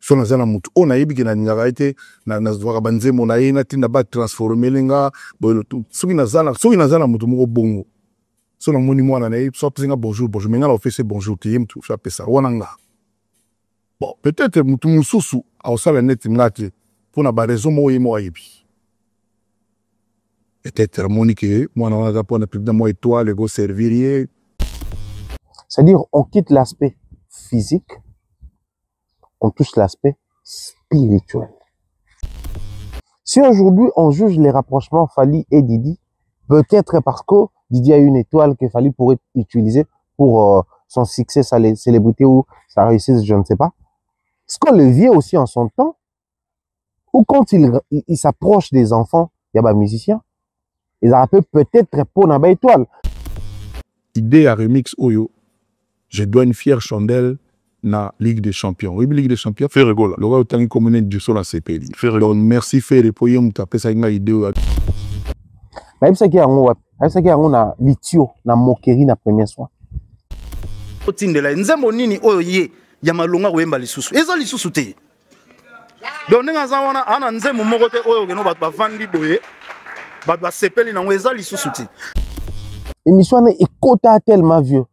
so na zana mutu ona yebiki na ngaraite na zwaka banzemo na yena tinda ba transformer lenga bolo tu soki na zana mutu moko bongo so na moni mwana na yi so psinga bonjour menga la office bonjour ti mtu fa pesa wananga bon peut-être mutu mususu a osala net ngati pour na ba raison mo yemo ayebi peut-être monique mwana wana pour na président mo étoile go servir. C'est-à-dire on quitte l'aspect physique, on touche l'aspect spirituel. Si aujourd'hui on juge les rapprochements Fally et Didi, peut-être parce que Didi a une étoile que Fally pourrait utiliser pour son succès, sa célébrité ou sa réussite, je ne sais pas. Ce qu'on le vit aussi en son temps, ou quand il s'approche des enfants, il y a des musiciens, ils appellent peut-être pour une étoile. Idée à remix Oyo, je dois une fière chandelle na Ligue des Champions. Oui, Ligue des Champions, fait rigoler. Le gars, autant communé du sol à CPI. Donc, merci, fait pour y taper ça, une idée. Même ça qui est en haut, même ça qui est en haut, na litio, na moquerie, na premier soin. Otindela, nzembo nini oyo ye, yamalonga wemba lisusu. Eza lisusu te. Donc, nenga zawana, ana nzembo moko te oyo geno bat bavandi boye, bat ba sepeli na eza lisusu te. Émission est quota tellement vieux.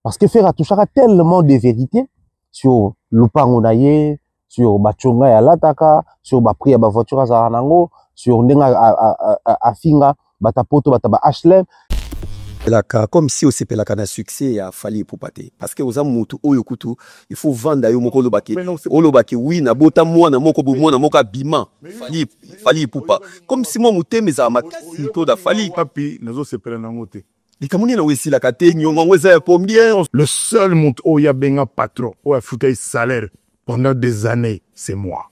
Parce que faire touchera tellement de vérité sur Lupangonaye, sur Bachonga ya Lataka, sur Bapri ya Bavoitura Zaranango, sur Nenga Afinga, Batapoto, Bataba Ashlem. Comme si on s'appelle la succès à Fally Ipupa. Parce que aux amours, il faut vendre à Yomoko Lobake. Olobake, oui, na bota moi, na moko boumou, na moka bima. Fally Ipupa. Comme si mon mouté, mais à ma casse, da Fally. Papi, nous sommes séparés dans le Le seul monde où il y a un patron, où il y a foutu salaire pendant des années, c'est moi.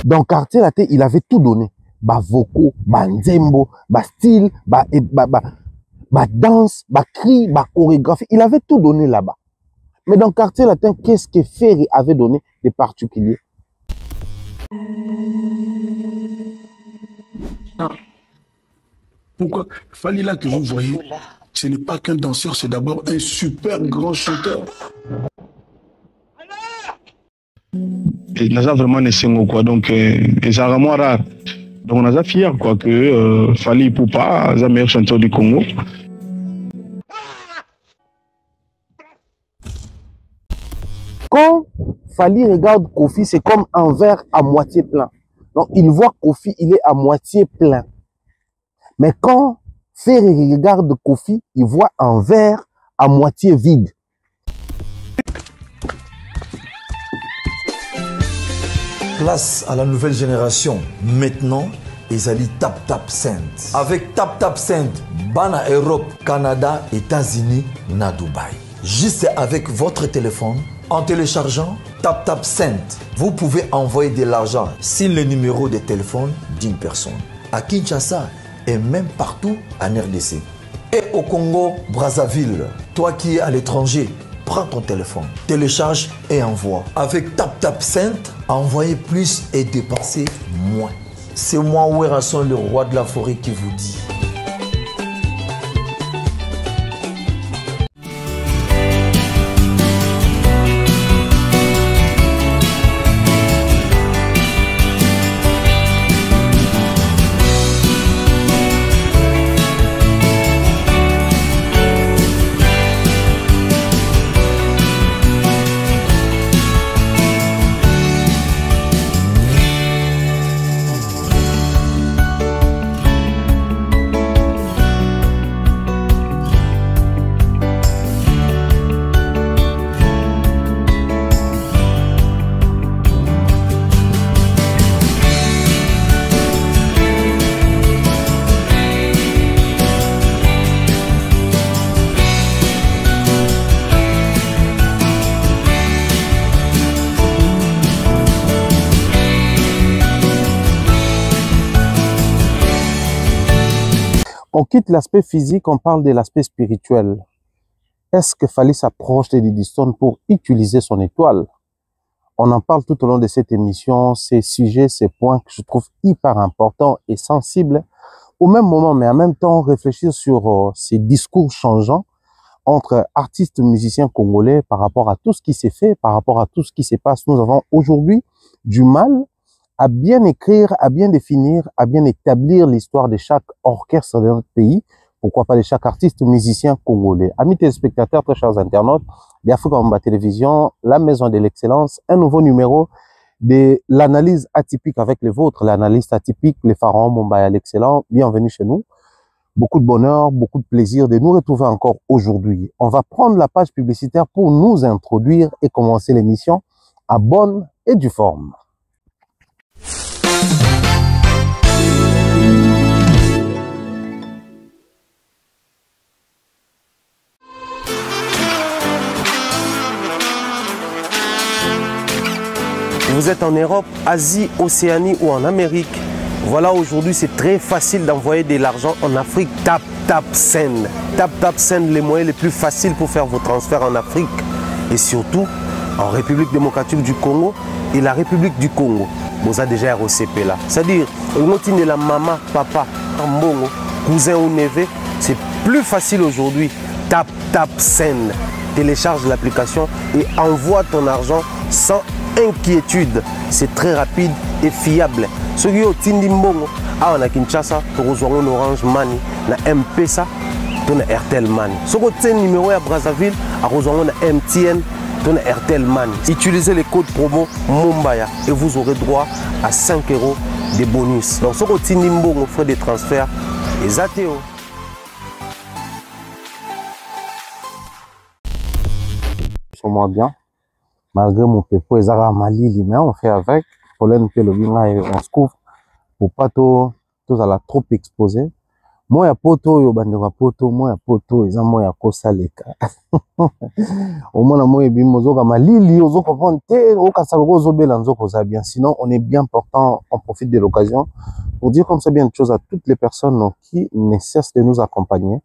Dans le quartier, il avait tout donné. Ba vocaux, ba nzembo, ba style, ba danse, ba cri, ba chorégraphie. Il avait tout donné là-bas. Mais dans le quartier latin, qu'est-ce que Ferry avait donné de particulier? Pourquoi Fally là que vous voyez, ce n'est pas qu'un danseur, c'est d'abord un super grand chanteur. Et Naza vraiment n'est quoi, donc c'est vraiment rare. Donc on a fier quoi que Fally Ipupa, le meilleur chanteur du Congo. Quand Fally regarde Kofi, c'est comme un verre à moitié plein. Donc il voit Kofi, il est à moitié plein. Mais quand Ferry regarde Kofi, il voit un verre à moitié vide. Place à la nouvelle génération. Maintenant, Ezali Tap Tap Cent. Avec Tap Tap Cent, Bana Europe, Canada, États-Unis, na Dubaï. Juste avec votre téléphone, en téléchargeant Tap Tap Cent, vous pouvez envoyer de l'argent sur le numéro de téléphone d'une personne. À Kinshasa, et même partout en RDC. Et au Congo, Brazzaville, toi qui es à l'étranger, prends ton téléphone, télécharge et envoie. Avec Tap Tap Cent, envoyez plus et dépensez moins. C'est moi, Werasson, le roi de la forêt, qui vous dit. On quitte l'aspect physique, on parle de l'aspect spirituel. Est-ce que Fally s'approche de Diddy Stone pour utiliser son étoile? On en parle tout au long de cette émission, ces sujets, ces points que je trouve hyper importants et sensibles. Au même moment, mais en même temps, réfléchir sur ces discours changeants entre artistes musiciens congolais par rapport à tout ce qui s'est fait, par rapport à tout ce qui se passe. Nous avons aujourd'hui du mal à bien écrire, à bien définir, à bien établir l'histoire de chaque orchestre de notre pays, pourquoi pas de chaque artiste musicien congolais. Amis téléspectateurs, très chers internautes, d'Africa Mamba Télévision, la maison de l'excellence, un nouveau numéro de l'analyse atypique avec les vôtres, l'analyste atypique, les pharaons Mamba l'excellent. Bienvenue chez nous. Beaucoup de bonheur, beaucoup de plaisir de nous retrouver encore aujourd'hui. On va prendre la page publicitaire pour nous introduire et commencer l'émission à bonne et due forme. Vous êtes en Europe, Asie, Océanie ou en Amérique. Voilà, aujourd'hui, c'est très facile d'envoyer de l'argent en Afrique. TapTapSend. TapTapSend, les moyens les plus faciles pour faire vos transferts en Afrique. Et surtout, en République démocratique du Congo et la République du Congo. Vous avez déjà ROCP là. C'est-à-dire, de la maman, papa, mbongo, cousin ou neveu, c'est plus facile aujourd'hui. TapTapSend. Télécharge l'application et envoie ton argent sans inquiétude. C'est très rapide et fiable. Ceux qui ont Tindi Mbongo, on a Kinshasa, on Orange Money, na M-Pesa, on a Airtel Money. Ceux qui ont numéro à Brazzaville, on a MTN, on a Airtel Money. Utilisez les codes promo Mumbaya et vous aurez droit à 5 € de bonus. Donc ceux qui ont Tindi Mbongo, frais de transfert, les ATO. Moi bien. Malgré mon pépo, ils ont Mali, mais on fait avec. Problème que le bina et on se couvre pour pas tout à la trop exposé. Moi ya poto yo bande wa poto, moi ya poto ils ont moi ya kosaleka. Au moins moi bimo zoka Mali ozo comprendre te o kasalo zo belanzo ko ça bien. Sinon on est bien portant, on profite de l'occasion pour dire comme ça bien de choses à toutes les personnes qui ne cessent de nous accompagner.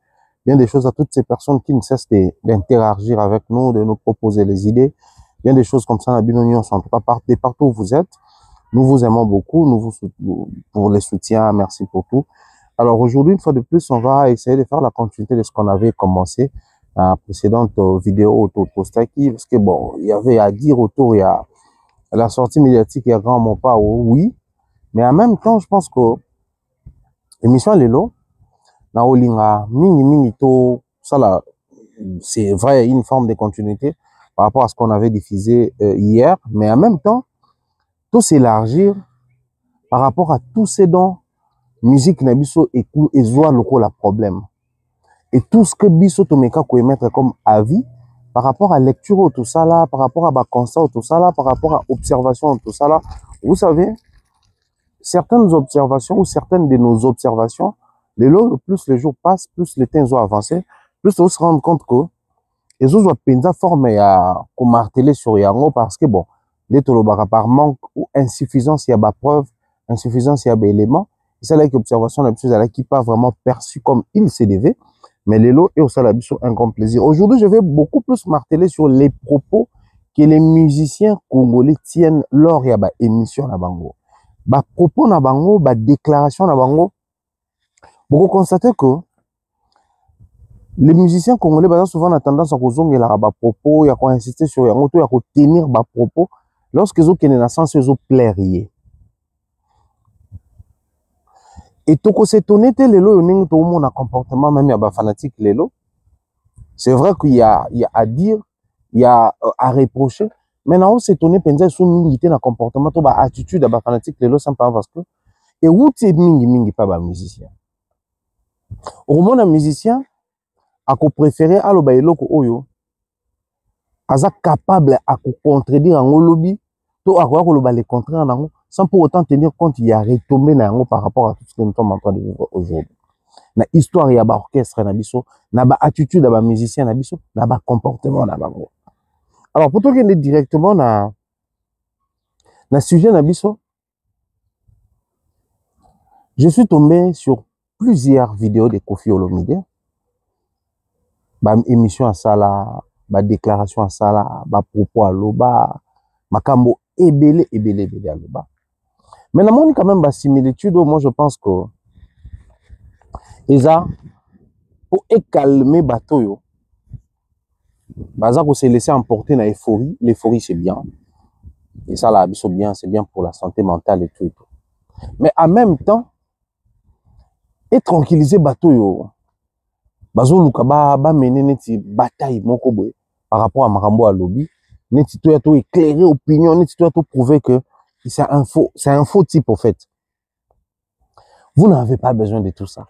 Bien des choses à toutes ces personnes qui ne cessent d'interagir avec nous, de nous proposer les idées. Bien des choses comme ça, la binonion, en tout cas partout où vous êtes. Nous vous aimons beaucoup, nous vous soutenons pour les soutiens, merci pour tout. Alors aujourd'hui, une fois de plus, on va essayer de faire la continuité de ce qu'on avait commencé à la précédente vidéo autour de Postaki, parce que bon, il y avait à dire autour, il y a la sortie médiatique, il y a vraiment pas, oui, mais en même temps, je pense que l'émission Lelo, na olinga mingi to ça là c'est vrai une forme de continuité par rapport à ce qu'on avait diffusé hier, mais en même temps tout s'élargir par rapport à tous ces dons musique na biso et zoa loko la problème et tout ce que biso to meka ko émettre comme avis par rapport à lecture tout ça là, par rapport à ba constat tout ça là, par rapport à observation tout ça là. Vous savez, certaines observations ou certaines de nos observations, plus les jours passent, plus les temps ont avancé, plus on se rend compte que les autres ont formé à marteler sur Yango parce que bon, les tolobara par manque ou insuffisance, il y a des preuves, insuffisance, il y a des éléments. C'est là que l'observation qui pas vraiment perçue comme il se devait, mais les lots et au salabi sont un grand plaisir. Aujourd'hui, je vais beaucoup plus marteler sur les propos que les musiciens congolais tiennent lors de l'émission na bango. Ba propos na bango, ba déclaration na bango. Vous constatez que les musiciens congolais ont souvent tendance à causer la propos, à insister sur yango, à tenir ba propos lorsqu'ils ont une naissance, ils ont plairier. Et tout ce s'étonner les lots, ils ont un comportement même à fanatique les lots. C'est vrai qu'il y a à dire, il y a à reprocher. Maintenant, on s'étonne penza ils sont milité dans comportement, to ba attitude à fanatique les lots simplement parce que et où c'est mingi pas ba musicien. Au moins un musicien a préféré à l'obaïloko oyo aza capable à contredire en lobby to à quoi les contraire en sans pour autant tenir compte il y a retombé par rapport à tout ce que nous sommes en train de vivre aujourd'hui. Na histoire ya ba orchestre na biso, na ba attitude à ba musicien na biso, na ba comportement na bango. Alors pour toi qui est directement na sujet na biso, je suis tombé sur plusieurs vidéos de Koffi Olomide, ba émission à ça là, ba déclaration à ça là, ba propos à loba, makambo ebele à loba. Mais na moni quand même ba similitude, moi je pense que eza pour calmer bateau yo, Baza ko se laisser emporter dans l'euphorie. L'euphorie, c'est bien. Et ça, là, c'est bien pour la santé mentale et tout et tout. Mais en même temps, et tranquilliser bateau yo. Bazo luka ba mener neti bataille moko boy par rapport à Marambo à lobby. Neti to ya to éclairer opinion, neti to ya to prouver que c'est un faux type au fait. Vous n'avez pas besoin de tout ça.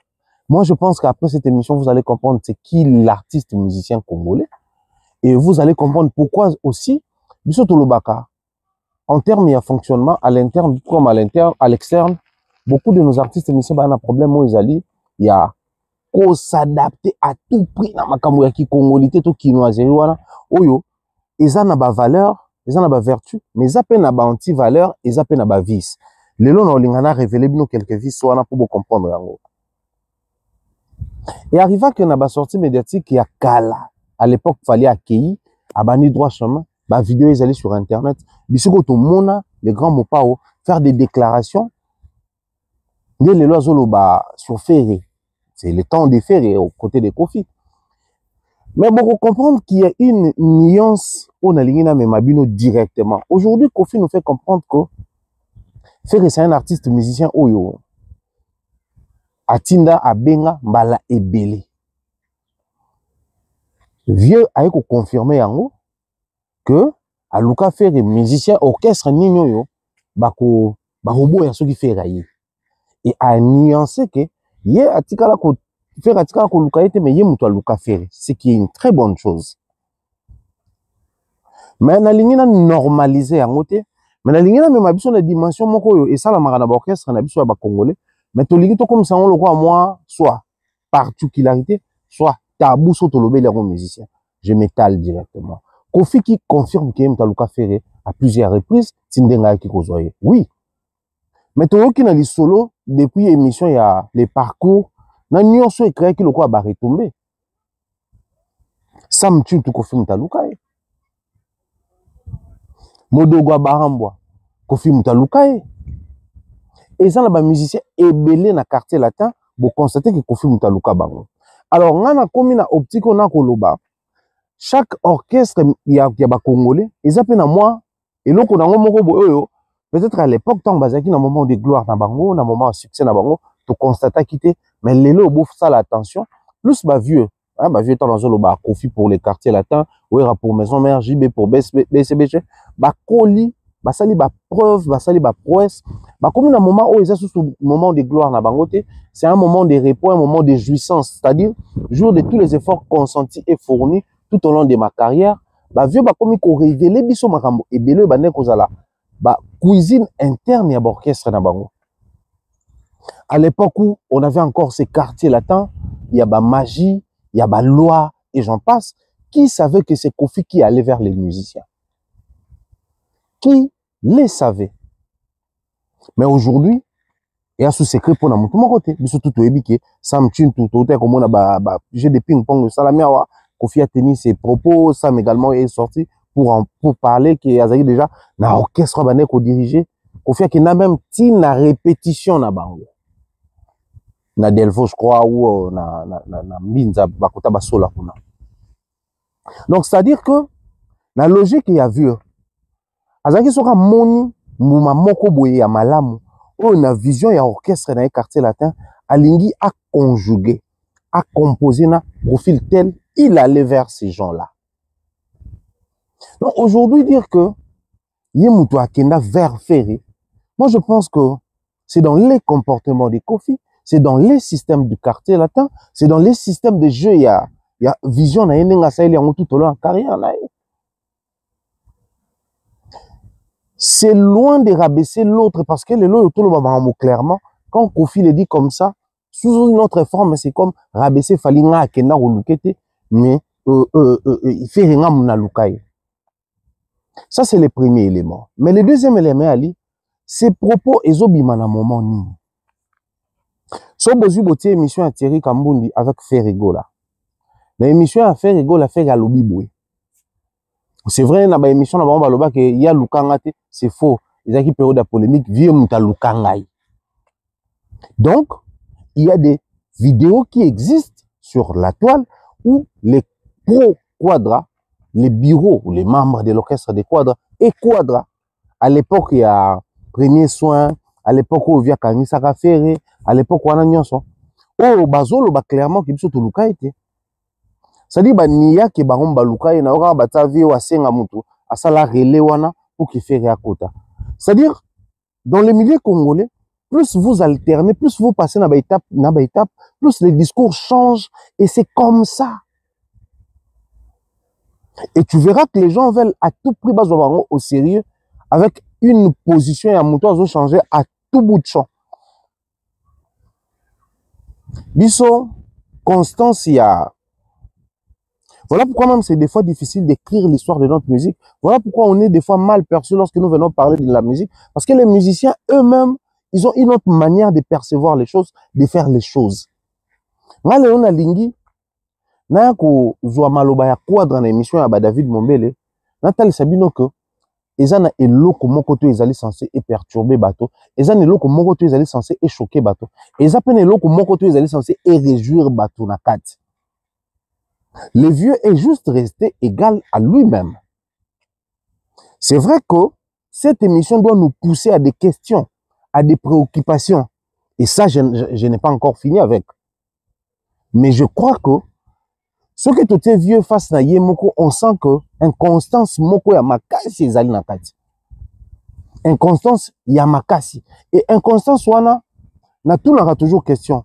Moi, je pense qu'après cette émission, vous allez comprendre c'est qui l'artiste musicien congolais. Et vous allez comprendre pourquoi aussi, Biso Tolobaka, en termes de fonctionnement, à l'interne comme à l'externe, beaucoup de nos artistes musiciens ont un problème où il y a qu'à s'adapter à tout prix dans makambo ya kikongolité to kinoiserie wana oyo eza na ba valeur, eza na ba vertu, mais eza pe na ba anti-valeur, eza pe na ba vice. Lelo na olingana révéler bino quelques vices wana pour comprendre yango. Et arriva que na ba sortie médiatique ya kala, à l'époque fallait accueillir abani droit chemin, ba vidéo ils allaient sur internet, bisoko to mona les grands mopao faire des déclarations. Dès les lois ba sur ferré. C'est le temps de faire aux côtés de Kofi. Mais bon, comprendre qu'il y a une nuance au Nalingina Memabino directement. Aujourd'hui, Kofi nous fait comprendre que Ferré, c'est un artiste musicien Oyo. Atinda, Abenga, Mbala et Belé. Vieux a confirmé yango que Aluka Ferré, musicien orchestre Nino yo, bako ya soki Ferré. Et a nuancé que Yé atikala ko faire atikala ko luka ete mais yé muto luka faire, ce qui est une très bonne chose. Mais na lingina normaliser yango te, mais na lingina même abiso na dimension moko yo et ça la marana ba orchestre na biso ba congolais, mais to lingi to comme ça on le croit moi soit particularité, soit tabou so to lobé les musiciens. Je m'étale directement. Kofi qui confirme que muto luka faire à plusieurs reprises, tindenga ki kozoye. Oui. Mais tout qui n'a dit solo depuis l'émission il y a les parcours na nyonso écrit qui le quoi ba retomber Sam tu tout Kofi Mutaluka Modogo Barambwa Kofi Mutaluka et ça là ba musicien ebelé na quartier latin pour constater que Kofi Mutaluka bango. Alors ngana komi na optique on a koloba chaque orchestre il y a ba congolais ils appellent à moi et loko na ngomoko boyo. Peut-être à l'époque, tant que dans un moment de gloire dans Bango, dans un moment de succès dans Bango, tu constates quitter, mais les lots bouffent ça l'attention. Plus vieux, vieux temps dans le Kofi pour les quartiers latins, ou pour Maison Mère, JB pour BCBG, Koli, sali preuve, sali prouesse, comme dans un moment où ils sont sous moment de gloire dans Bango, c'est un moment de repos, un moment de jouissance, c'est-à-dire, jour de tous les efforts consentis et fournis tout au long de ma carrière, vieux, comme il révélé, biso makambo, et belé, kozala. Cuisine interne à l'orchestre na bango. À l'époque où on avait encore ces quartiers latins, il y a magie, il y a loi et j'en passe. Qui savait que c'est Kofi qui allait vers les musiciens? Qui les savait? Mais aujourd'hui, il y a ce secret pour nous tout mon côté. Surtout tout ébiqué, Sam Tune tout comme on a j'ai des ping-pong salamiawa. Kofi a tenu ses propos, Sam également est sorti pour parler que Azali déjà na orchestre bané ko diriger Kofi qui n'a même ti na répétition na bango na Delvo je crois ou na Mbinza bakota basola kuna. Donc c'est à dire que la logique il y a vu Azali soka moni muma moko boye ya malamu on a vision ya orchestre na quartier latin alingi a conjuguer a composer na profil tel il allait vers ces gens-là. Donc aujourd'hui dire que Yemuto Akenda vers Ferré, moi je pense que c'est dans les comportements des Kofi, c'est dans les systèmes du quartier latin, c'est dans les systèmes de jeu, il y a vision na yenenga sa ili tout au long de carrière là. C'est loin de rabaisser l'autre parce que le lot tout le moment clairement quand Kofi le dit comme ça sous une autre forme c'est comme rabaisser Falinga Akenda Rolukete mais Ferré nga munalukai. Ça, c'est le premier élément. Mais le deuxième élément, Ali, ces propos, ils ont bimé à un moment. Si vous avez une émission à Thierry Kambundi avec Ferrigo, là. L'émission à Ferrigo, la fait à l'Obiboué. C'est vrai, dans l'émission, il y a Lukangate, c'est faux. Il y a une période de polémique, vieux Mouta Lukangai. Donc, il y a des vidéos qui existent sur la toile où les pro-quadras les bureaux, les membres de l'orchestre de Quadra, et Quadra, à l'époque, il y a Premier Soin, à l'époque où il y a Kanisa Ferré, à l'époque où il y a Nyonso. Oh, Bazolo, clairement, qui est tout le cas. C'est-à-dire, il y a qui baron baluka, il y a batavi ou asenga mutu, à ça la relais wana pour qui fait réakota. C'est-à-dire, dans les milieux congolais, plus vous alternez, plus vous passez dans étape, plus les discours changent et c'est comme ça. Et tu verras que les gens veulent à tout prix baser au sérieux avec une position et un moteur à changer à tout bout de champ. Biso, Constance, il y a. Voilà pourquoi même c'est des fois difficile d'écrire l'histoire de notre musique. Voilà pourquoi on est des fois mal perçu lorsque nous venons parler de la musique. Parce que les musiciens eux-mêmes, ils ont une autre manière de percevoir les choses, de faire les choses. Nga leo na lingi, na ko zwa maloba ya Quadra na émission ya David Mombele, na tali sabino que ezana eloko moko to ezali censé et perturber bateau, ezana eloko moko to ezali censé et choquer bateau, eza pene eloko moko to ezali censé et réjouir bateau na kati. Le vieux est juste resté égal à lui-même. C'est vrai que cette émission doit nous pousser à des questions, à des préoccupations. Et ça, je n'ai pas encore fini avec. Mais je crois que ce que tout est vieux face à Yemoko, on sent que inconstance moko ya makasi ezali na kati. Inconstance ya makasi. Et inconstance wana na tout n'aura toujours question.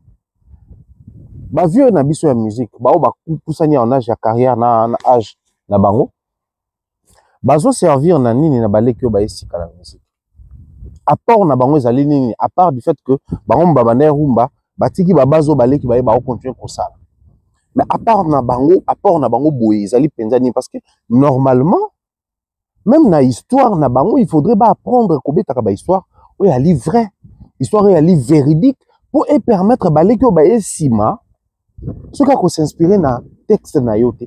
Ba vieux na biso ya musique, ba o ba kusani en âge ya carrière na âge na bango. Bazo servir na nini na baleki o ba esika la musique. À part na bango ezali nini, à part du fait que bango mbabane rumba, batiki ba bazo baleki ba continuer ko sala. Mais à part na bango boye ezali penza ni parce que normalement même na histoire na bango il faudrait ba apprendre ko betaka ba histoire o ya li vrai, histoire ya li véridique pour et permettre baleki o ba esima. Ce qu'on s'inspirer na texte na yote,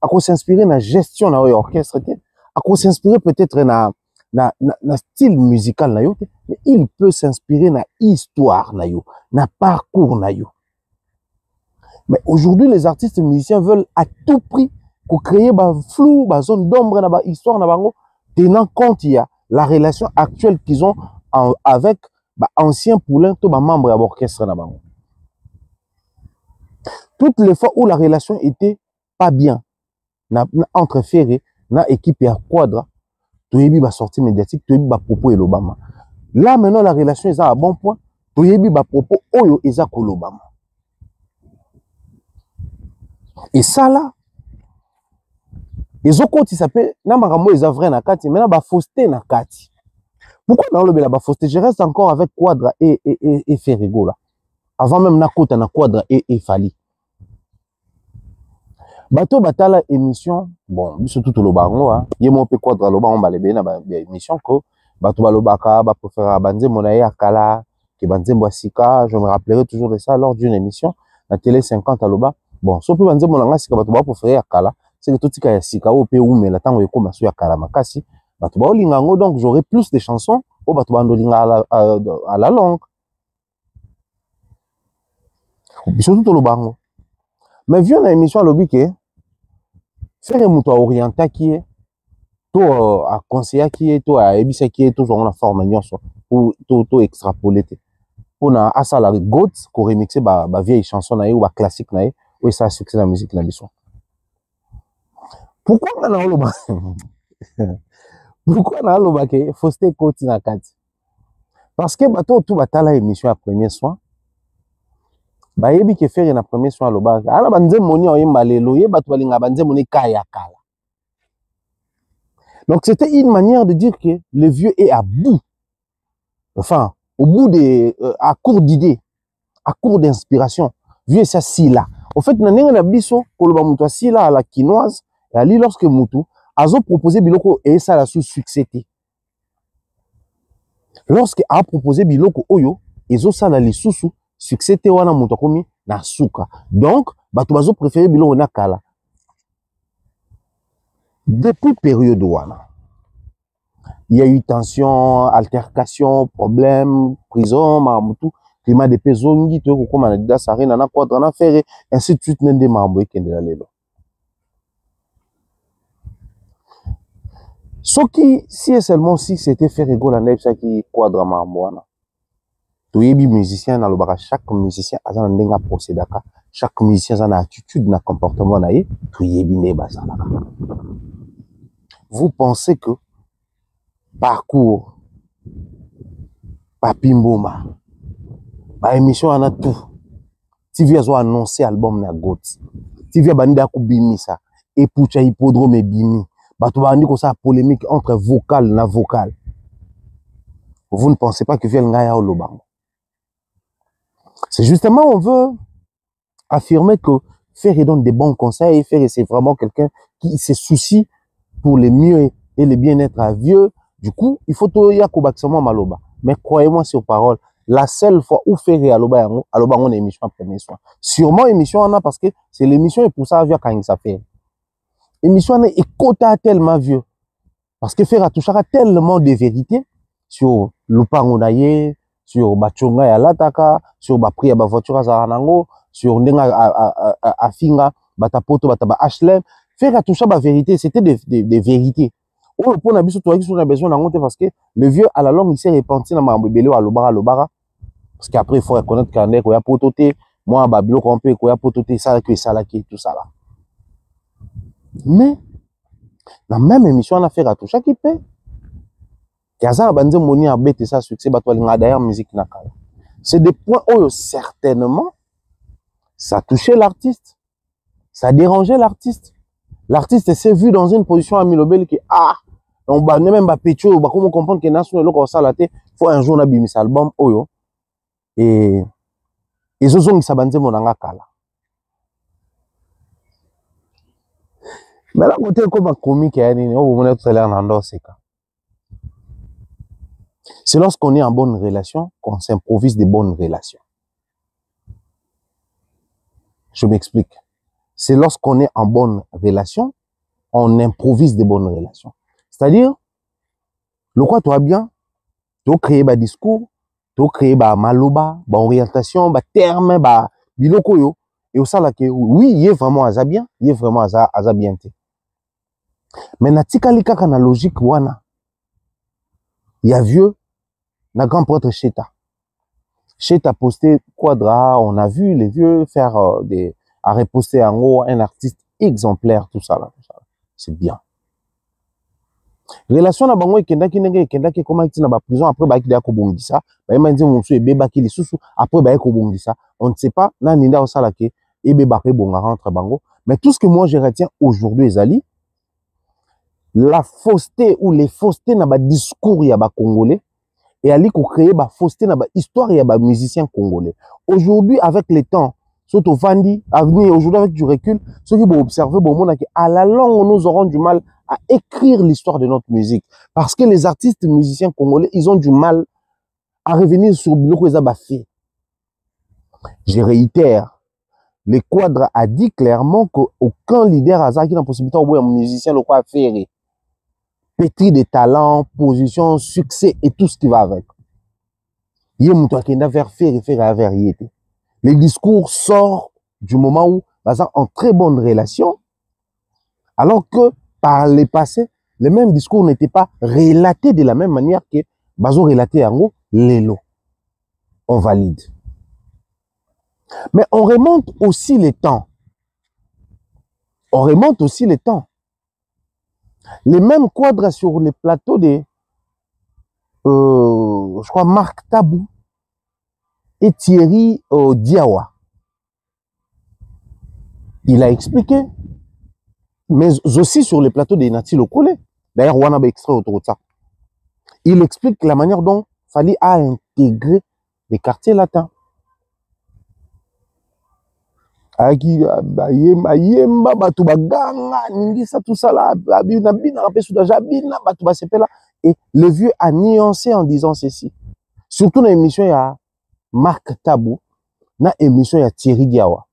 à quoi s'inspirer na gestion na orchestre, à quoi s'inspirer peut-être na style musical na yote, mais il peut s'inspirer na histoire na yo, na parcours na yo. Mais aujourd'hui les artistes musiciens veulent à tout prix créer ba flou, ba zone d'ombre na ba histoire na bango, tenant compte il y a la relation actuelle qu'ils ont avec ba anciens poulains to ba membres de l'orchestre na bango. Toutes les fois où la relation était pas bien, entre Ferré, na équipe à Quadra, Toyebi va sortir médiatique, Toyebi va propos et l'Obama. Là maintenant la relation est à bon point, Toyebi va propos Oyo et à l'Obama. Et ça là, les autres comptes ils s'appellent, Namaramo ils vrai na kati, maintenant va fausseté na kati. Pourquoi dans le ba fausseté? Je reste encore avec Quadra et Ferrigo là. Avant même na kota na Quadra et Fali. Bato batala émission bon surtout tout le bango hein yemo pe Quadra loba on balebe na ba émission ko bato balobaka ba préférer banze monaye akala ke banze mbasika. Je me rappellerai toujours de ça lors d'une émission la télé 50 aloba bon so pe banze monanga sika bato ba préférer akala c'est que tout tika ya sika o pe umela tango ekoma so ya kala makasi bato ba olinga ngo donc j'aurai plus de chansons o bato bando linga à la longue surtout tout le bango. Mais vieux na émission alobi ke faire muto orienté qui est to à conseiller qui est to à ebisa qui est toujours en forme nyonso pour to extrapoler pour na asala gods ko remixer ba vieille chanson na ou ba classique na ou ça succès la musique na biso. Pourquoi na loba pourquoi na loba ke fausseté koti na kati parce que bato tout batala émission à premier soin ba yebi ke faire na premier soin loba ala banze moni oyemba lelo ye bato balinga banze moni kaya kala. Donc c'était une manière de dire que le vieux est à bout, enfin au bout de à court d'idées, à court d'inspiration. Vieux ça si là au fait na nenga na biso koloba mutu si là à la quinoise et ali lorsque mutu azo proposer biloko et ça la sous succès. Lorsque a proposé biloko oyo ezo ça la lisusu succès te wana mutu komi na suka. Donc bato bazo préférer biloko na kala. Depuis période wana il y a eu tension, altercation, problème, prison, mamutu, climat de pesongi, tout comme on a dit ça, ça n'a Quadra na faire, ainsi de suite, n'en démarre pas qu'il y a lelo. Ce qui, si et seulement si c'était fait rigoler en ça qui quadra mamboana. Tu es musicien dans le bar, chaque musicien a un denga procédaka, chaque musicien a une attitude, un comportement naïf, tu es bien basala. Vous pensez que parcours, papimboma, ba émission en a tout. Tu viens annoncer album na got. Tu viens banda kubimisa et pucha hippodrome et bimi. Bato bandi ko ça polémique entre vocal na vocal. Vous ne pensez pas que vient ngaya olobango. C'est justement on veut affirmer que Ferré donne des bons conseils et Ferré c'est vraiment quelqu'un qui se soucie pour le mieux et le bien-être à vieux. Du coup, il faut tout ya kobaksama maloba. Mais croyez-moi sur parole, la seule fois où Ferré aloba on a émission premier soin. Sûrement émission on a parce que c'est l'émission et pour ça via quand ça fait. Émission on est écota tellement vieux parce que Ferré touchera tellement de vérités sur Lupangonaye, sur Bachonga ya Lataka, sur Bapri ya Bavoitura Zaranango, sur Ndenga Afinga, Batapoto, Bataba HLM. Ferré toucha la vérité, c'était des vérités. Oh, pour n'a besoin d'en monter parce que le vieux à la longue il s'est répandu dans ma bébé à l'obara. Parce qu'après il faut reconnaître qu'il y a pototé, moi babilo compé qu'il y a pototé ça que ça là qui tout ça là. Mais la même émission on a fait à tout chaque paix. Kaza banze moni a bête ça succès bato linga d'ailleurs musique nakala. C'est des points où certainement ça touchait l'artiste, ça dérangeait l'artiste. L'artiste s'est vu dans une position à Milobel qui on va même pas pécho, bah comment comprendre que national local ça la faut un jour na bimis album oyo et zozong sabanze monanga kala. Mais là côté comme comique yani on va tout à l'heure dans seka. C'est lorsqu'on est en bonne relation qu'on s'improvise des bonnes relations. Je m'explique. C'est lorsqu'on est en bonne relation, on improvise des bonnes relations. C'est-à-dire, le quoi toi bien, tu créer un discours, tu créer un maloba, une orientation, un terme, un biloko yo, et au ça que oui, il est vraiment à bien, il est vraiment à bien. Mais na tikalika kana logique wana, il y a vieux, na grand prêtre Cheta. Cheta posté Quadra, on a vu les vieux faire à reposter en haut un artiste exemplaire, tout ça là. C'est bien. Relation na bango ekendaki comment itina ba prison après ba kida ko bongisa ba manzi monsu ebeba ki lisusu après ba ko bongisa on ne sait pas na ninda osala ke ebeba ke bonga rentre bango. Mais tout ce que moi je retiens aujourd'hui ezali la fausseté ou les faussetés na ba discours ya ba congolais et ali ko créer ba fausseté na ba histoire ya ba musiciens congolais. Aujourd'hui avec le temps surtout Fandi, avenir aujourd'hui avec du recul, ceux qui vont observer, à la longue, nous aurons du mal à écrire l'histoire de notre musique. Parce que les artistes musiciens congolais, ils ont du mal à revenir sur le qu'ils ont fait. Je réitère, le Quadra a dit clairement qu'aucun leader a qui a la possibilité de un musicien le quoi faire. Pétri de talent, position, succès et tout ce qui va avec. Il y a un qui a faire à vérité. Le discours sort du moment où ils en très bonne relation, alors que par le passé, le même discours n'était pas relaté de la même manière que Bazo relaté en gros, l'élo. On valide. Mais on remonte aussi les temps. On remonte aussi les temps. Les mêmes quadres sur les plateaux de, je crois, Marc Tabou et Thierry Diawa. Il a expliqué, mais aussi sur les plateaux des Nati Lokole. D'ailleurs, on a extrait autour de ça. Il explique la manière dont il fallait intégrer les quartiers latins. Et le vieux a nuancé en disant ceci. Surtout dans l'émission, il y a Marc Tabou, dans l'émission, il y a Thierry Diawa.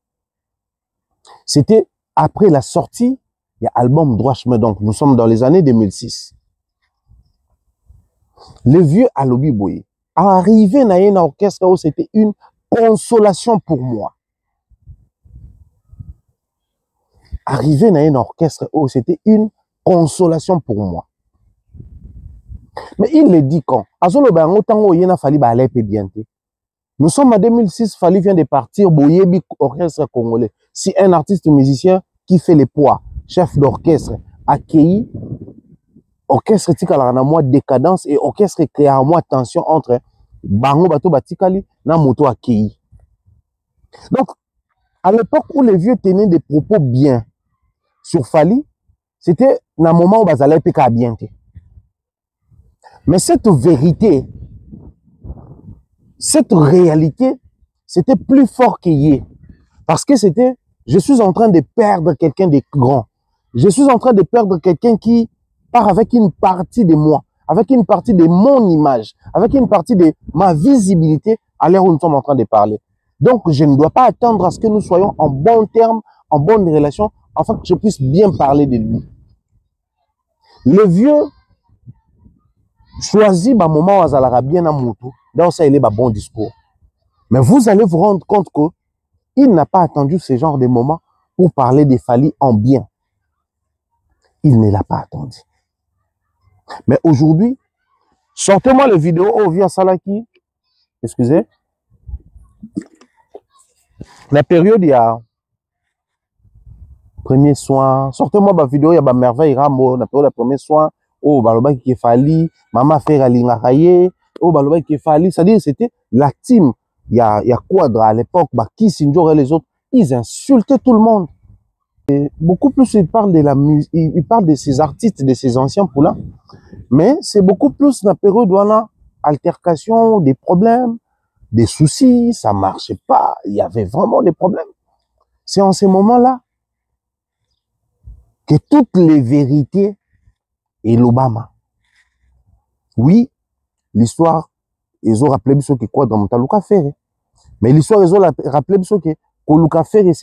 C'était après la sortie, il y a l'album Droit Chemin. Donc, nous sommes dans les années 2006. Le vieux Alobi Boye, arrivé dans un orchestre, c'était une consolation pour moi. Arrivé dans un orchestre, c'était une consolation pour moi. Mais il le dit quand Azolo ba ngotango yena Fally ba aller bien. Nous sommes en 2006, Fally vient de partir, Boyebi orchestre congolais. Si un artiste musicien qui fait les poids, chef d'orchestre, accueilli, orchestre tika na moi décadence et orchestre créé à moi tension entre bango bato batikali na moto accueilli. Donc, à l'époque où les vieux tenaient des propos bien sur Fally, c'était un moment où bazalay peka bien. Mais cette vérité, cette réalité, c'était plus fort qu'hier. Parce que c'était, je suis en train de perdre quelqu'un de grand. Je suis en train de perdre quelqu'un qui part avec une partie de moi, avec une partie de mon image, avec une partie de ma visibilité à l'heure où nous sommes en train de parler. Donc, je ne dois pas attendre à ce que nous soyons en bon terme, en bonne relation, afin que je puisse bien parler de lui. Le vieux choisit un moment où il a bien à moto, dans ça il est un bon discours. Mais vous allez vous rendre compte qu'il n'a pas attendu ce genre de moment pour parler de Fally en bien. Il ne l'a pas attendu. Mais aujourd'hui, sortez-moi les vidéos où vient Salaki. Excusez. La période, il y a premier soin. Sortez-moi ma vidéo, il y a merveille Rambo. La période, le premier soin. Oh, baloba qui Fally. Maman fait Ralinga Kaye. Oh, baloba qui Fally. C'est-à-dire, c'était la team. Il y a Quadra à l'époque. Qui Sinjor et les autres. Ils insultaient tout le monde. Et beaucoup plus, ils parlent de la musique. Ils parlent de ces artistes, de ces anciens poulains. Mais c'est beaucoup plus la période où on a altercation, des problèmes, des soucis, ça marchait pas, il y avait vraiment des problèmes. C'est en ces moments-là que toutes les vérités et l'Obama. Oui, l'histoire, ils ont rappelé ce que quoi dans Mtaluka Ferré. Mais l'histoire, ils ont rappelé ce que Koluka Ferré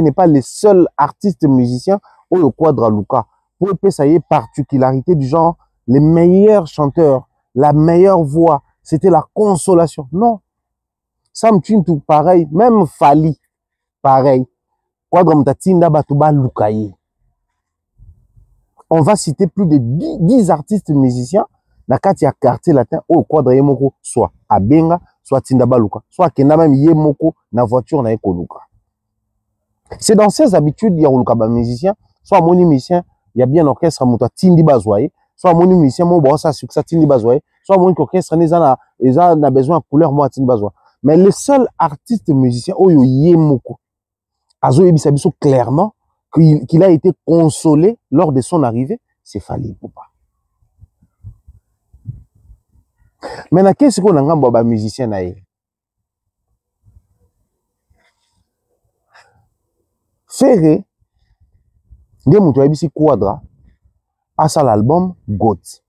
n'est pas le seul artiste musicien ou le quadra Luka. Pour ça y est, particularité du genre, les meilleurs chanteurs, la meilleure voix, c'était la consolation. Non. Sam Chintou, pareil. Même Fally, pareil. On va citer plus de 10 artistes musiciens dans le quartier latin au quadra yemoko, soit à Benga, soit Tindaba Luka, soit Kenda même yemoko na voiture na ekoluka. C'est dans ces habitudes, il y a un musicien, soit mon musicien, il y a bien un orchestre à Tindi Bazouaye, soit mon musicien, mon boss à succès Tindi Bazouaye, soit mon orchestre, ils ont besoin de couleur, moi Tindi Bazouaye. Mais le seul artiste musicien, Oyo Yemoko, Azo Ebisabiso clairement, qu'il a été consolé lors de son arrivée, c'est Fally Ipupa. Maintenant, qu'est-ce qu'on a un musicien naïe? Ferré, nde mutu abisi Quadra, asa l'album Goat.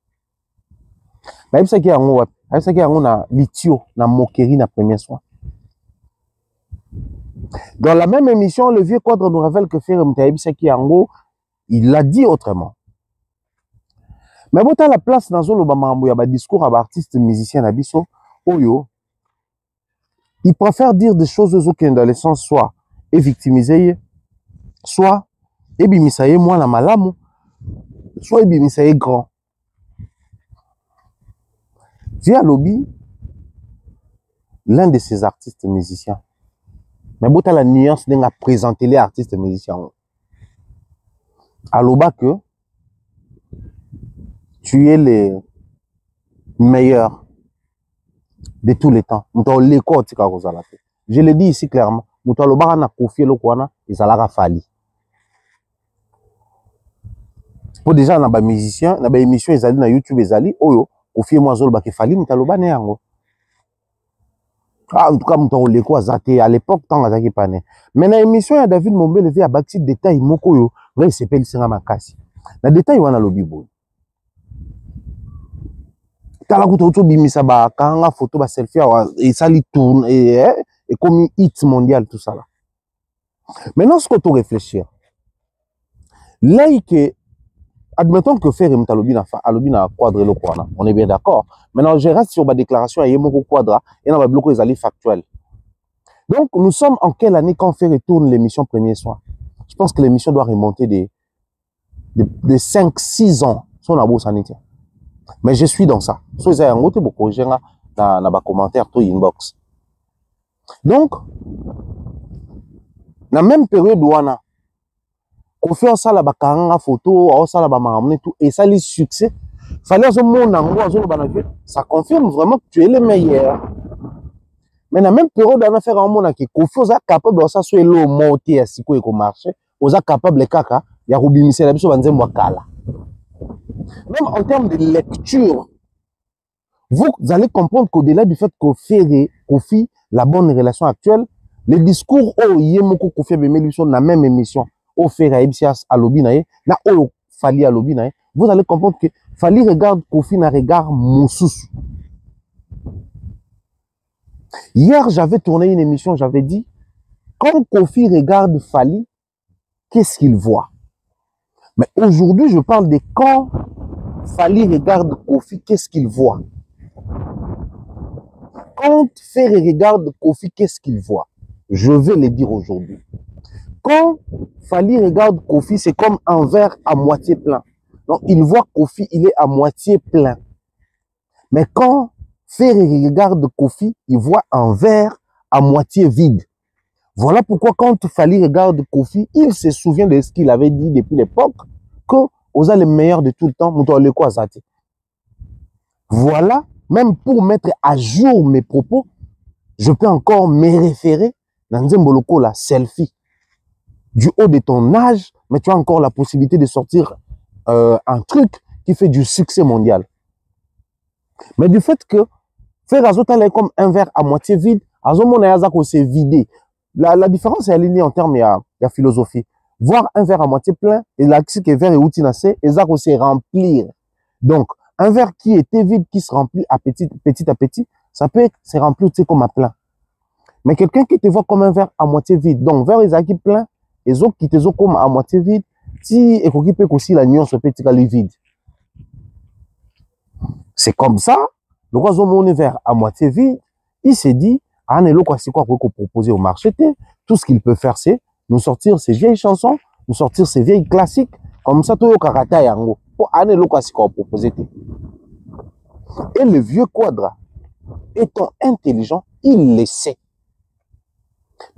Mais abisa ki yango wapi? Abisa ki yango na litio, na moquerie na premier soin. Dans la même émission, le vieux Quadra nous révèle que Ferré mutu abisa ki yango, il l'a dit autrement. Mais bon, à la place dans le Bamambo, il y a un discours à l'artiste musicien Nabiso, Oyo, il préfère dire des choses auxquelles dans le sens soit et victimiser, soit ebimisaye moi la malamu, soit ebimisaye grand. Via lobby, l'un de ces artistes musiciens. Mais bon, la nuance n'a présenté les artistes musiciens. Aloba que tu es le meilleur de tous les temps. Je le dis ici clairement. Aloba na confié le kwana, ils allaient Fally. Pour déjà na ba musicien, na ba émission ils allaient na YouTube ils allaient oyo confié moi zolo ba ke Fally Aloba ne yango. Ah en tout cas Aloba azate à l'époque tant azaki pané. Mais na émission ya David Mombele levé à bâti détail moko yo, il s'appelle Singa Makasi. Na détail wana lobi boy. Tala kuto bimisa ba kanga photo ba selfie et ça li tourne et comme hit mondial tout ça là. Maintenant ce qu'on doit réfléchir. Là que admettons que Ferré Mtalobi na Quadra le Kwana, on est bien d'accord. Maintenant je reste sur ma déclaration à Yemoko Quadra et dans ma bloc les alliés factuels. Donc nous sommes en quelle année quand Ferré tourne l'émission Premier Soin? Je pense que l'émission doit remonter de 5-6 ans sur la bourse sanitaire. Mais je suis dans ça. So, ils ont beaucoup de gens dans les commentaires, tout inbox. Donc, dans la même période où on a fait ça, la photo, ça la tout, et ça les succès. Fallait ça confirme vraiment que tu es le meilleur. Mais dans la même période, on a fait un monde qui est capable de ça, soit le monter à ce qui est marché, on est capable de kaka, il y a Rubimisé la biso banzem wakala. Même en termes de lecture, vous allez comprendre qu'au-delà du fait qu'on fait la bonne relation actuelle, les discours au yemoko kofi bemelisson na même émission au faire Ibsias à Lobinae, na au Fali à Lobinae, vous allez comprendre que Fali regarde Kofi na regard Moussous. Hier, j'avais tourné une émission, j'avais dit, quand Kofi regarde Fali, qu'est-ce qu'il voit? Mais aujourd'hui, je parle de quand Fali regarde Kofi, qu'est-ce qu'il voit? Quand Ferré regarde Kofi, qu'est-ce qu'il voit? Je vais le dire aujourd'hui. Quand Fali regarde Kofi, c'est comme un verre à moitié plein. Donc, il voit Kofi, il est à moitié plein. Mais quand Ferré regarde Kofi, il voit un verre à moitié vide. Voilà pourquoi quand Fali regarde Kofi, il se souvient de ce qu'il avait dit depuis l'époque, que vous êtes le meilleur de tout le temps, voilà, même pour mettre à jour mes propos, je peux encore me référer dans Nzemboloko la selfie. Du haut de ton âge, mais tu as encore la possibilité de sortir un truc qui fait du succès mondial. Mais du fait que faire Azota est comme un verre à moitié vide, Azomon Azako s'est vidé. La différence est alignée en termes de philosophie. Voir un verre à moitié plein, et là, qui est verre et outinacé, et Zako s'est remplir. Donc, un verre qui était vide, qui se remplit à petit à petit, ça peut se remplir comme à plein. Mais quelqu'un qui te voit comme un verre à moitié vide, donc verre est qui plein, et autres qui te voient comme à moitié vide, si et qui peut aussi la nuance petit vide. C'est comme ça, le roi Zomo est verre à moitié vide, il s'est dit, ah, c'est quoi qu'on proposer au marché, tout ce qu'il peut faire, c'est nous sortir ces vieilles chansons, nous sortir ces vieilles classiques, comme ça, tout le karata yango. Pour aller le quoi proposer. Et le vieux Quadra, étant intelligent, il le sait.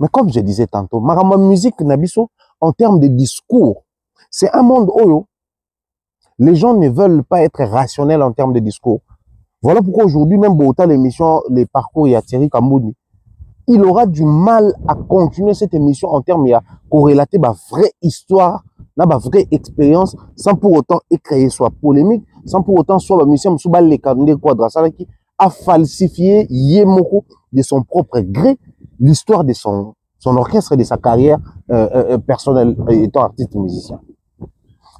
Mais comme je disais tantôt, ma musique Nabiso, en termes de discours, c'est un monde où les gens ne veulent pas être rationnels en termes de discours. Voilà pourquoi aujourd'hui, même pour l'émission, les parcours et Thierry Kamouni, il aura du mal à continuer cette émission en termes de corrélater ma vraie histoire, ma vraie expérience, sans pour autant créer soit polémique, sans pour autant soit la mission qui a falsifié Yemoko de son propre gré l'histoire de son orchestre et de sa carrière personnelle étant artiste musicien.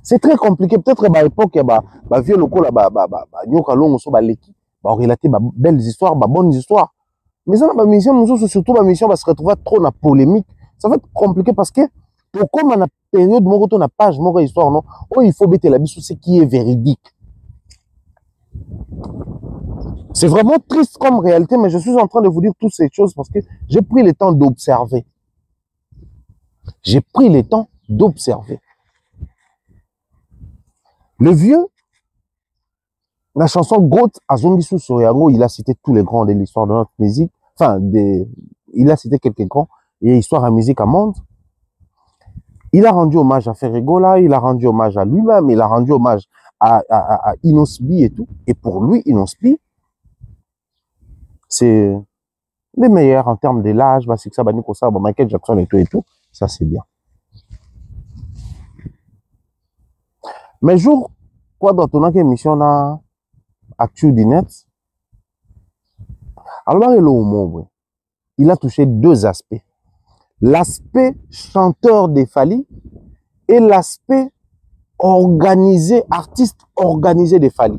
C'est très compliqué. Peut-être à l'époque, il y a vieux locaux là, relater belles histoires, bonnes histoires. Mais ça, la mission, surtout la mission va se retrouver trop dans la polémique. Ça va être compliqué parce que, comme on a période, on a page, mon histoire, non, oh, il faut mettre la mission, ce qui est véridique. C'est vraiment triste comme réalité, mais je suis en train de vous dire toutes ces choses parce que j'ai pris le temps d'observer. J'ai pris le temps d'observer. Le vieux, la chanson Goat à Zongisu Soriango, il a cité tous les grands de l'histoire de notre musique. Enfin, il a cité quelques grands et histoire à musique à monde. Il a rendu hommage à Ferregola, il a rendu hommage à lui-même, il a rendu hommage à Inosbi et tout. Et pour lui, Inosbi, c'est les meilleurs en termes de l'âge, Michael Jackson et tout. Ça, c'est bien. Mais jour, quoi dans ton émission là, Actu du Net, alors il a touché deux aspects. L'aspect chanteur des Fali et l'aspect organisé, artiste organisé des Fali.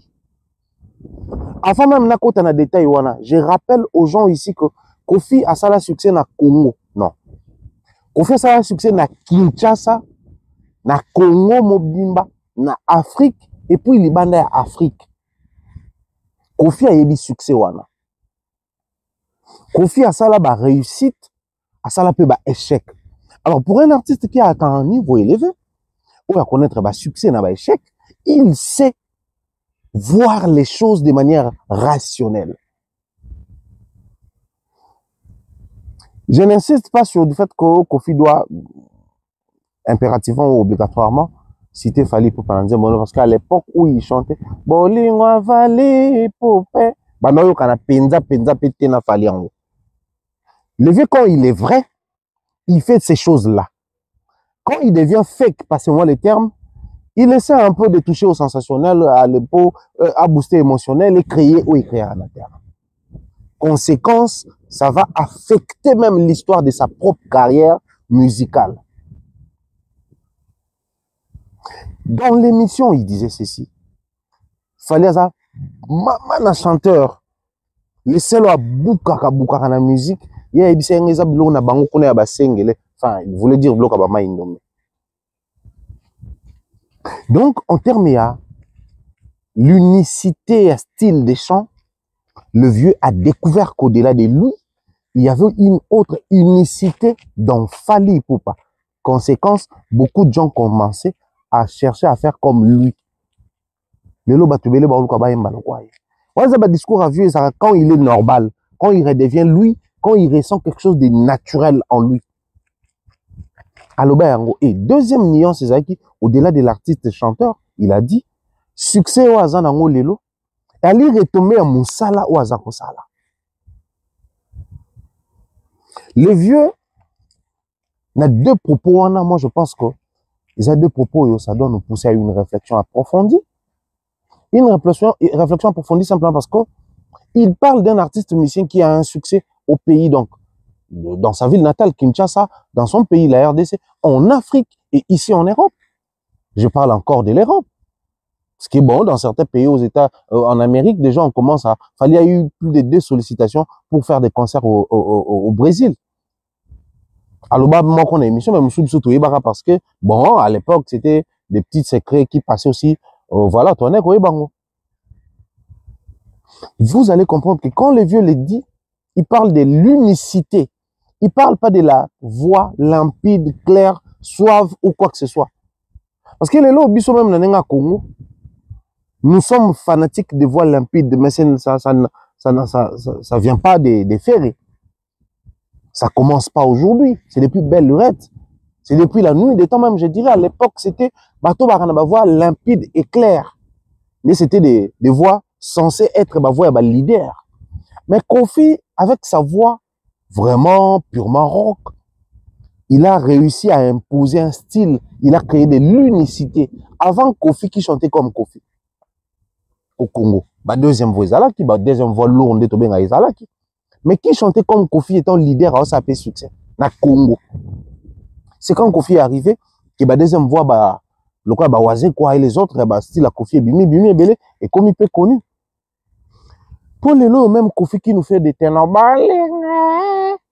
Avant même na détail, je rappelle aux gens ici que Kofi a ça succès na Congo. Non. Kofi a ça succès na Kinshasa, na Congo Mobimba, na Afrique, et puis Libanda Afrique. Kofi a eu du succès wana. Kofi a ça là réussite, a ça là peut échec. Alors pour un artiste qui a atteint un niveau élevé, ou à connaître succès na échec, il sait voir les choses de manière rationnelle. Je n'insiste pas sur le fait que Kofi doit impérativement ou obligatoirement citer Fally Ipupa parce qu'à l'époque où il chantait Bolingo Fally Ipupa, banoyo kana penza pété na Fally yango. Le vieux, quand il est vrai, il fait ces choses-là. Quand il devient fake, passez-moi les termes, il essaie un peu de toucher au sensationnel, à booster émotionnel et créer ou écrire à la terre. Conséquence, ça va affecter même l'histoire de sa propre carrière musicale. Dans l'émission, il disait ceci. Fallait ça, un chanteur, les seuls à boukaka na musique, il y a des gens qui ont bango kone ba sengele, enfin, il voulait dire bloc à maïndome. Donc, en termes à l'unicité à style des chants, le vieux a découvert qu'au-delà de lui, il y avait une autre unicité dans Fally Ipupa. Conséquence, beaucoup de gens commençaient à chercher à faire comme lui. Le discours à vieux, quand il est normal, quand il redevient lui, quand il ressent quelque chose de naturel en lui. Et deuxième nuance, c'est qui, au-delà de l'artiste chanteur, il a dit, succès au Azanango Lelo, elle est retombée à Moussala ou à Zakosala. Le vieux, il a deux propos, moi je pense que ils ont deux propos, ça doit nous pousser à une réflexion approfondie. Une réflexion approfondie simplement parce que il parle d'un artiste musicien qui a un succès au pays, donc dans sa ville natale, Kinshasa, dans son pays, la RDC, en Afrique et ici en Europe. Je parle encore de l'Europe. Ce qui est bon, dans certains pays aux États, en Amérique, des gens commencent à... Il y a eu plus de 2 sollicitations pour faire des concerts au Brésil. Alors, moi, qu'on a une émission, mais je parce que, bon, à l'époque, c'était des petits secrets qui passaient aussi. Voilà, toi, vous allez comprendre que quand le vieux le dit, il parle de l'unicité. Il parle pas de la voix limpide, claire, suave ou quoi que ce soit. Parce que les lots, même dans Congo, nous sommes fanatiques de voix limpides, mais ça vient pas des ferrés. Ça commence pas aujourd'hui. C'est depuis belle lurette. C'est depuis la nuit des temps même, je dirais. À l'époque, c'était bateau barana voix limpide et claire. Mais c'était des voix censées être ma voix leader. Mais Kofi, avec sa voix vraiment purement rock, il a réussi à imposer un style. Il a créé de l'unicité. Avant Kofi qui chantait comme Kofi au Congo, deuxième voix Zalaki, deuxième voix lourde de Tobenga Zalaki. Mais qui chantait comme Kofi étant leader à sa succès na Congo. C'est quand Kofi est arrivé que deuxième voix le quoi Wazé quoi et les autres style à Kofi bimi belé et comme il peut connu. Pour les lots même Kofi qui nous fait des ténors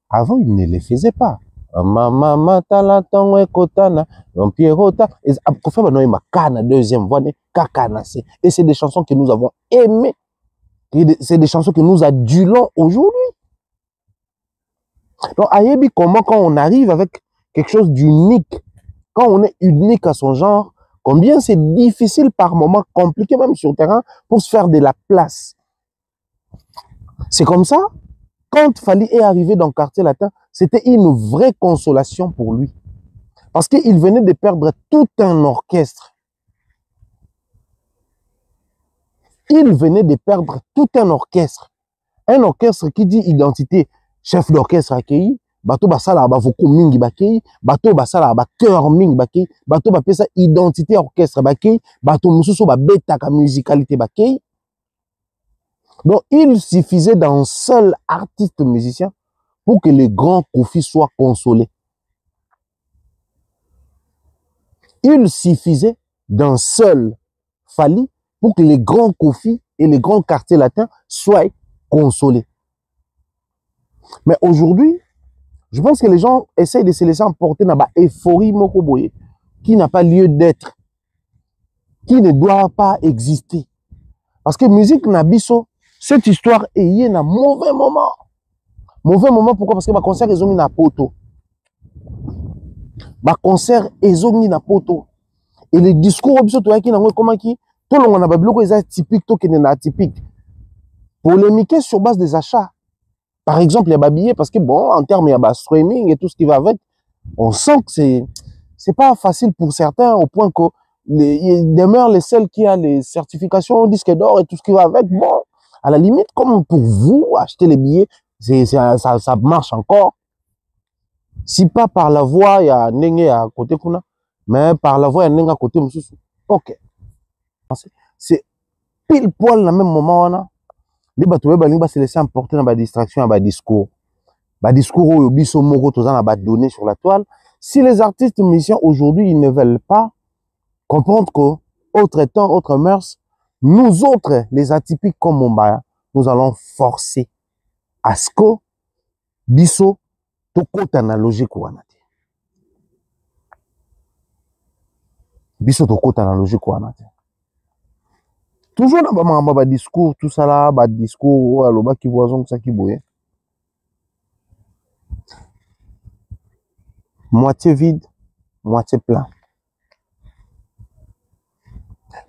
avant il ne les faisait pas. Mama talatongo ekotana Pierrota et Kofi banoy makana deuxième voix ne kakana et c'est des chansons que nous avons aimées. C'est des chansons que nous adulons aujourd'hui. Donc, Ayebi, comment quand on arrive avec quelque chose d'unique, quand on est unique à son genre, combien c'est difficile par moments, compliqué même sur le terrain, pour se faire de la place. C'est comme ça, quand Fally est arrivé dans le quartier latin, c'était une vraie consolation pour lui. Parce qu'il venait de perdre tout un orchestre. Il venait de perdre tout un orchestre. Un orchestre qui dit identité, chef d'orchestre accueilli, bateau basala ba voko mingi bakei, bateau basala ba cœur mingi bakei, bateau ba pesa identité orchestre bakei, bateau mususu ba beta ka musicalité bakei. Donc il suffisait d'un seul artiste musicien pour que le grand Kofi soit consolé. Il suffisait d'un seul Fally pour que les grands Kofi et les grands quartiers latins soient consolés. Mais aujourd'hui, je pense que les gens essayent de se laisser emporter dans une euphorie mokoboye qui n'a pas lieu d'être, qui ne doit pas exister. Parce que musique nabiso, cette histoire est un mauvais moment. Mauvais moment pourquoi? Parce que ma concert ils ont mis na poto. Ma concert ils ont mis na poto. Et les discours biso to yaki nango comment qui Tout le monde a babiloko est typique, tout qui est atypique. Polémiquer sur base des achats. Par exemple, il y a billets parce que bon, en termes, il y a streaming et tout ce qui va avec. On sent que c'est pas facile pour certains au point que il demeure les seuls qui a les certifications disque d'or et tout ce qui va avec. Bon, à la limite, comme pour vous, acheter les billets, ça marche encore. Si pas par la voie, il y a Nenge à côté Kuna, mais par la voie, il y a Nenge à côté Moussou. Ok. C'est pile poil dans le même moment. On a. Les bateaux va se laisser emporter dans la distraction, dans le discours. Le discours où il y a données sur la toile. Si les artistes musiciens aujourd'hui ils ne veulent pas comprendre que, autre temps, autre mœurs, nous autres, les atypiques comme Mombaya, nous allons forcer à ce que biso to côté analogique ou anate. Biso to côté analogique ou anate. Toujours dans le discours, tout ça là, le discours, le bas qui voisin, ça qui bouille. Moitié vide, moitié plein.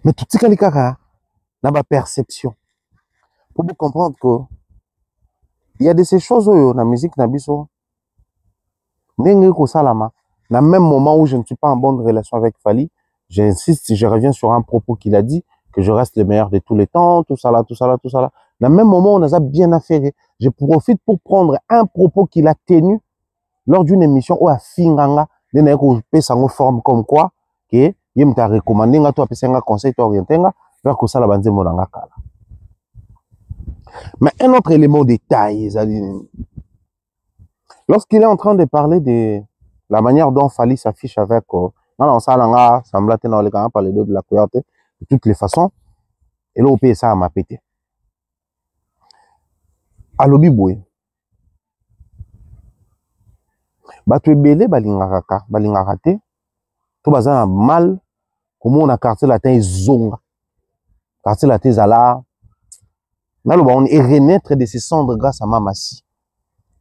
Mais tout ce qui est là, n'a pas perception. Pour vous comprendre que il y a de ces choses dans la musique, na biso. N'engue ko salama. Dans le même moment où je ne suis pas en bonne relation avec Fally, j'insiste, je reviens sur un propos qu'il a dit, que je reste le meilleur de tous les temps, tout ça là, tout ça là, tout ça là. Dans le même moment, on a bien affairé. Je profite pour prendre un propos qu'il a tenu lors d'une émission où à Finganga, il y a une forme comme quoi, que il m'a recommandé, il a un conseil orienté, vers que ça la bande monanga kala. Mais un autre élément de détail, lorsqu'il est en train de parler de la manière dont Fally s'affiche avec, non, ça l'a semblé dans les gars parler de la couleur, de toutes les façons, et là, on peut ça à m'a pété. À l'obiboué. Bato ebele balingaka te to baza na mal comment on a quartier latin ezonga quartier latin zala naloba on est renaître de ses cendres grâce à Mamasi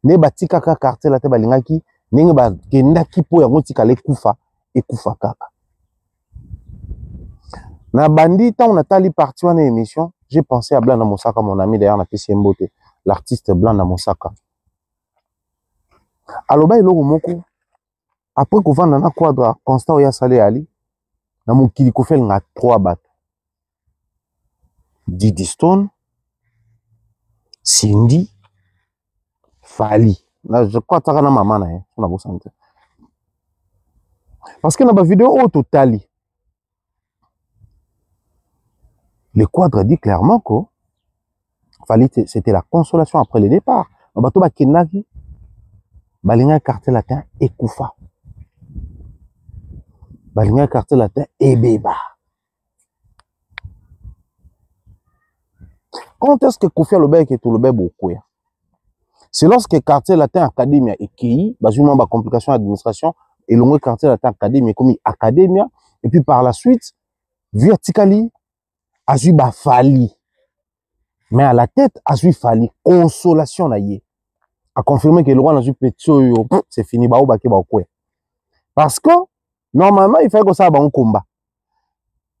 ne batika ka quartier latin balingaki ndenge ba kendaki po yango tikala ekufa kaka na bandi tant on a tali parti en émission j'ai pensé à Blanda Mosaka mon ami d'ailleurs na PC Mbote l'artiste Blanda Mosaka. Aloba iloko moko après qu'on vend na quadra constant ya salé ali na mokili ko fel nga 3 bateaux Didi Stone Cindy Fally na je crois taka na maman na na bo santé parce que na ba vidéo au total le quadre dit clairement que Fally c'était la consolation après le départ na bateau ba kenaki balinga quartier latin ekufa balinga quartier latin ebeba. Quand est-ce que Kofi Alobek et tout le beaucoup? C'est lorsque quartier latin académia et qui basement ba complication d'administration et le quartier latin académia comme académia et puis par la suite vertically azu ba Fally mais à la tête azu Fally consolation na yé a confirmé que le roi azu petit c'est fini ba obake ba okwe parce que normalement il fallait que ça ba un combat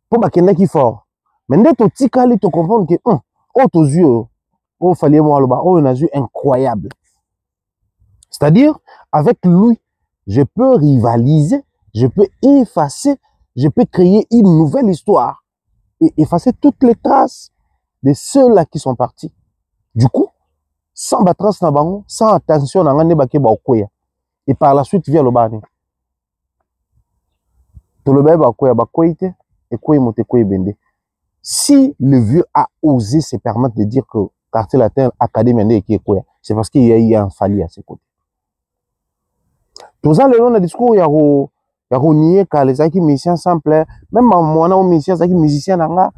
pour ba kenda qui fort mais dès to tikali to comprendre que oh tos yeux oh fallait moi le ba oh on a vu incroyable c'est-à-dire avec lui je peux rivaliser je peux effacer je peux créer une nouvelle histoire et effacer toutes les traces de ceux-là qui sont partis du coup sans trace na bango sans attention na ngane ba ke ba okoya et par la suite via le bani to le ba okoya ba koite et koy mote koy bende. Si le vieux a osé se permettre de dire que quartier latin académie qui est quoi, c'est parce qu'il y a eu un Fally à ses côtés. Tout ça, le long du discours, il y a nié que les musiciens simples, même moi, on musiciens, les musiciens, comme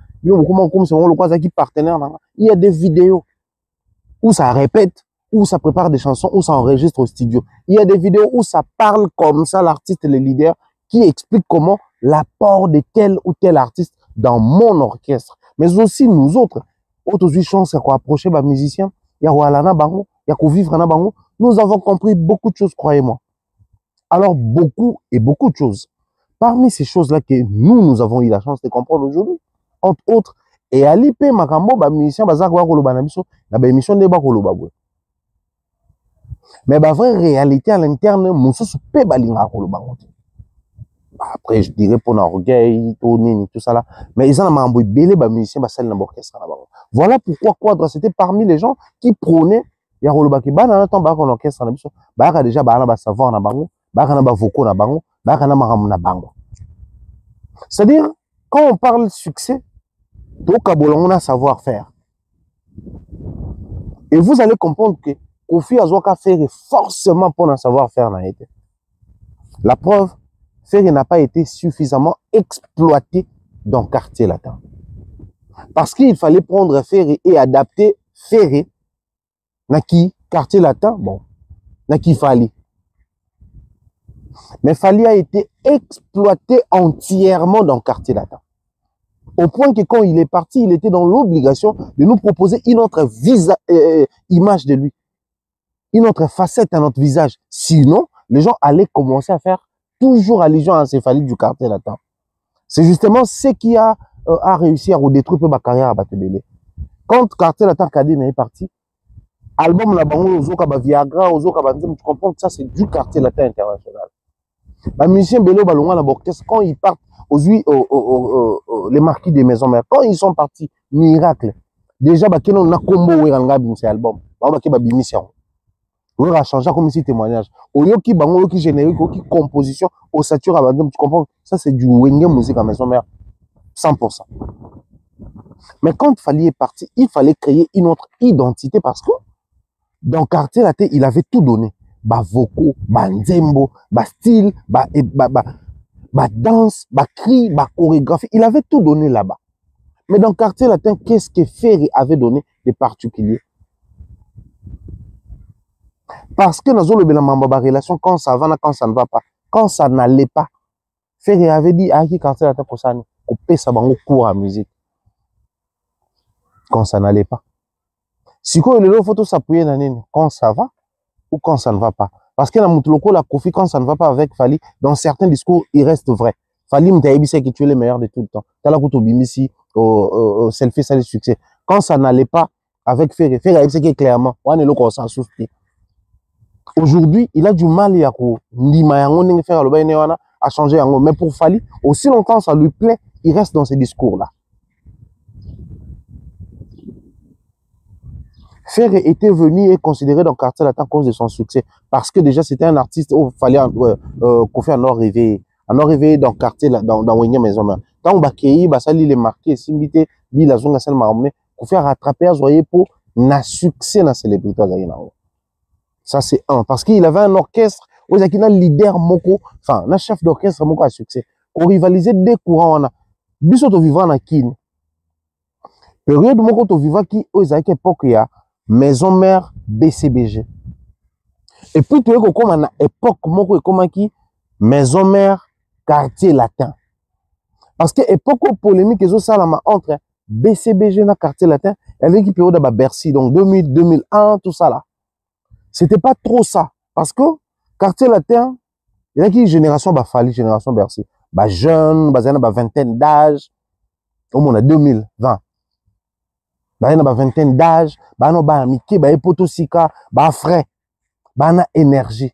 c'est le quoi, qui partenaires, il y a des vidéos où ça répète, où ça prépare des chansons, où ça enregistre au studio. Il y a des vidéos où ça parle comme ça, l'artiste, le leader, qui explique comment l'apport de tel ou tel artiste dans mon orchestre, mais aussi nous autres, autres chances à approcher les musiciens, il y a Walana Bango, il y a vivre na Bango, nous avons compris beaucoup de choses, croyez-moi. Alors beaucoup et beaucoup de choses. Parmi ces choses-là que nous avons eu la chance de comprendre aujourd'hui, entre autres. Et à l'IP, makambo, ba musicien, bazak wa koloba na biso, na ba émission de ba koloba boy. Mais la vraie réalité à l'interne, moussos pe balinga koloba. Après, je dirais pour l'orgueil, tout ça là. Mais ils ont un belé, ba musicien, ba salle na orchestre. Voilà pourquoi Quadra, c'était parmi les gens qui prônaient, ya koloba ki ba na temps ba kon orchestre na biso, ba ka déjà ba na ba savoir na bango, ba ka na ba vocaux na bango, ba ka na maram na bango. C'est-à-dire, quand on parle succès, on a savoir-faire. Et vous allez comprendre que Kofi Azoka fait forcément pour un savoir-faire. La preuve, Ferré n'a pas été suffisamment exploité dans le quartier latin. Parce qu'il fallait prendre Ferré et adapter Ferré dans qui quartier latin, bon, dans qui Fali. Mais Fali a été exploité entièrement dans le quartier latin. Au point que quand il est parti, il était dans l'obligation de nous proposer une autre image de lui. Une autre facette à notre visage. Sinon, les gens allaient commencer à faire toujours allusion à l'encéphalie du quartier latin. C'est justement ce qui a réussi à détruire ma carrière à Batebele. Quand le quartier latin Kadine est parti, album la bango, Ozoka Viagra, Ozoka Banzem, tu comprends que ça c'est du quartier latin international. Les musiciens Bello Balonga la orchestre, quand ils partent les marquis des maisons mères, quand ils sont partis, miracle. Déjà, on a combo ces albums. On a changé comme ici témoignage. Au lieu qui bango, qui générique, qui composition, au sature à tu comprends? Ça, c'est du wenge musique à maison mère. 100%. Mais quand il fallait partir, il fallait créer une autre identité parce que dans le quartier latin, il avait tout donné. Bah, vocaux, bah, nzembo, bah, style, bah, danse, bah, cri, bah, chorégraphie. Il avait tout donné là-bas. Mais dans le quartier latin, qu'est-ce que Ferré avait donné de particulier? Parce que dans le relation, quand ça va, quand ça ne va pas, quand ça n'allait pas, Ferré avait dit à qui quartier latin pour ça, qu'on paie ça bango cours à musique. Quand ça n'allait pas. Si quoi le photo s'appuyer quand ça va ou quand ça ne va pas. Parce que la Moutoloko, la Kofi, quand ça ne va pas avec Fali, dans certains discours, il reste vrai. Fali Mtaïbissé qui tu es le meilleur de tout le temps. T'as Kouto Bimisi, selfie, ça le succès. Quand ça n'allait pas avec Ferré, Ferré a dit clairement, on est là qu'on s'en soucie. Aujourd'hui, il a du mal à changer. Mais pour Fali, aussi longtemps ça lui plaît, il reste dans ces discours-là. Ferré était venu et considéré dans le quartier latin à cause de son succès. Parce que déjà, c'était un artiste où il fallait qu'on en or réveillé. En or réveillé dans le quartier, dans Wenge Maison. Quand on va accueillir, ça lui est marqué, s'imiter, lui, la zone, ça m'a ramené, qu'on fait rattraper à Zoyer pour un succès dans la célébrité. Ça, c'est un. Parce qu'il avait un orchestre, où il y a un leader moko, enfin, un chef d'orchestre moko à succès. On rivalisait des courants, on a. Bissoto vivant en Kin. Période moko to vivant qui, où il y a une époque, il y a maison mère BCBG. Et puis, tu vois comme à époque, comment qui maison mère quartier latin. Parce que époque polémique, ils ont ça entre BCBG et quartier latin, avec une période de Bercy, donc 2000, 2001, tout ça là. C'était pas trop ça. Parce que quartier latin, il y a qui génération Fali, génération Bercy. Jeune, il y a vingtaine d'âge, au moins 2020. Il y a une vingtaine d'âge, il y a amitié, il y a potosika, il y a frais, il y a énergie.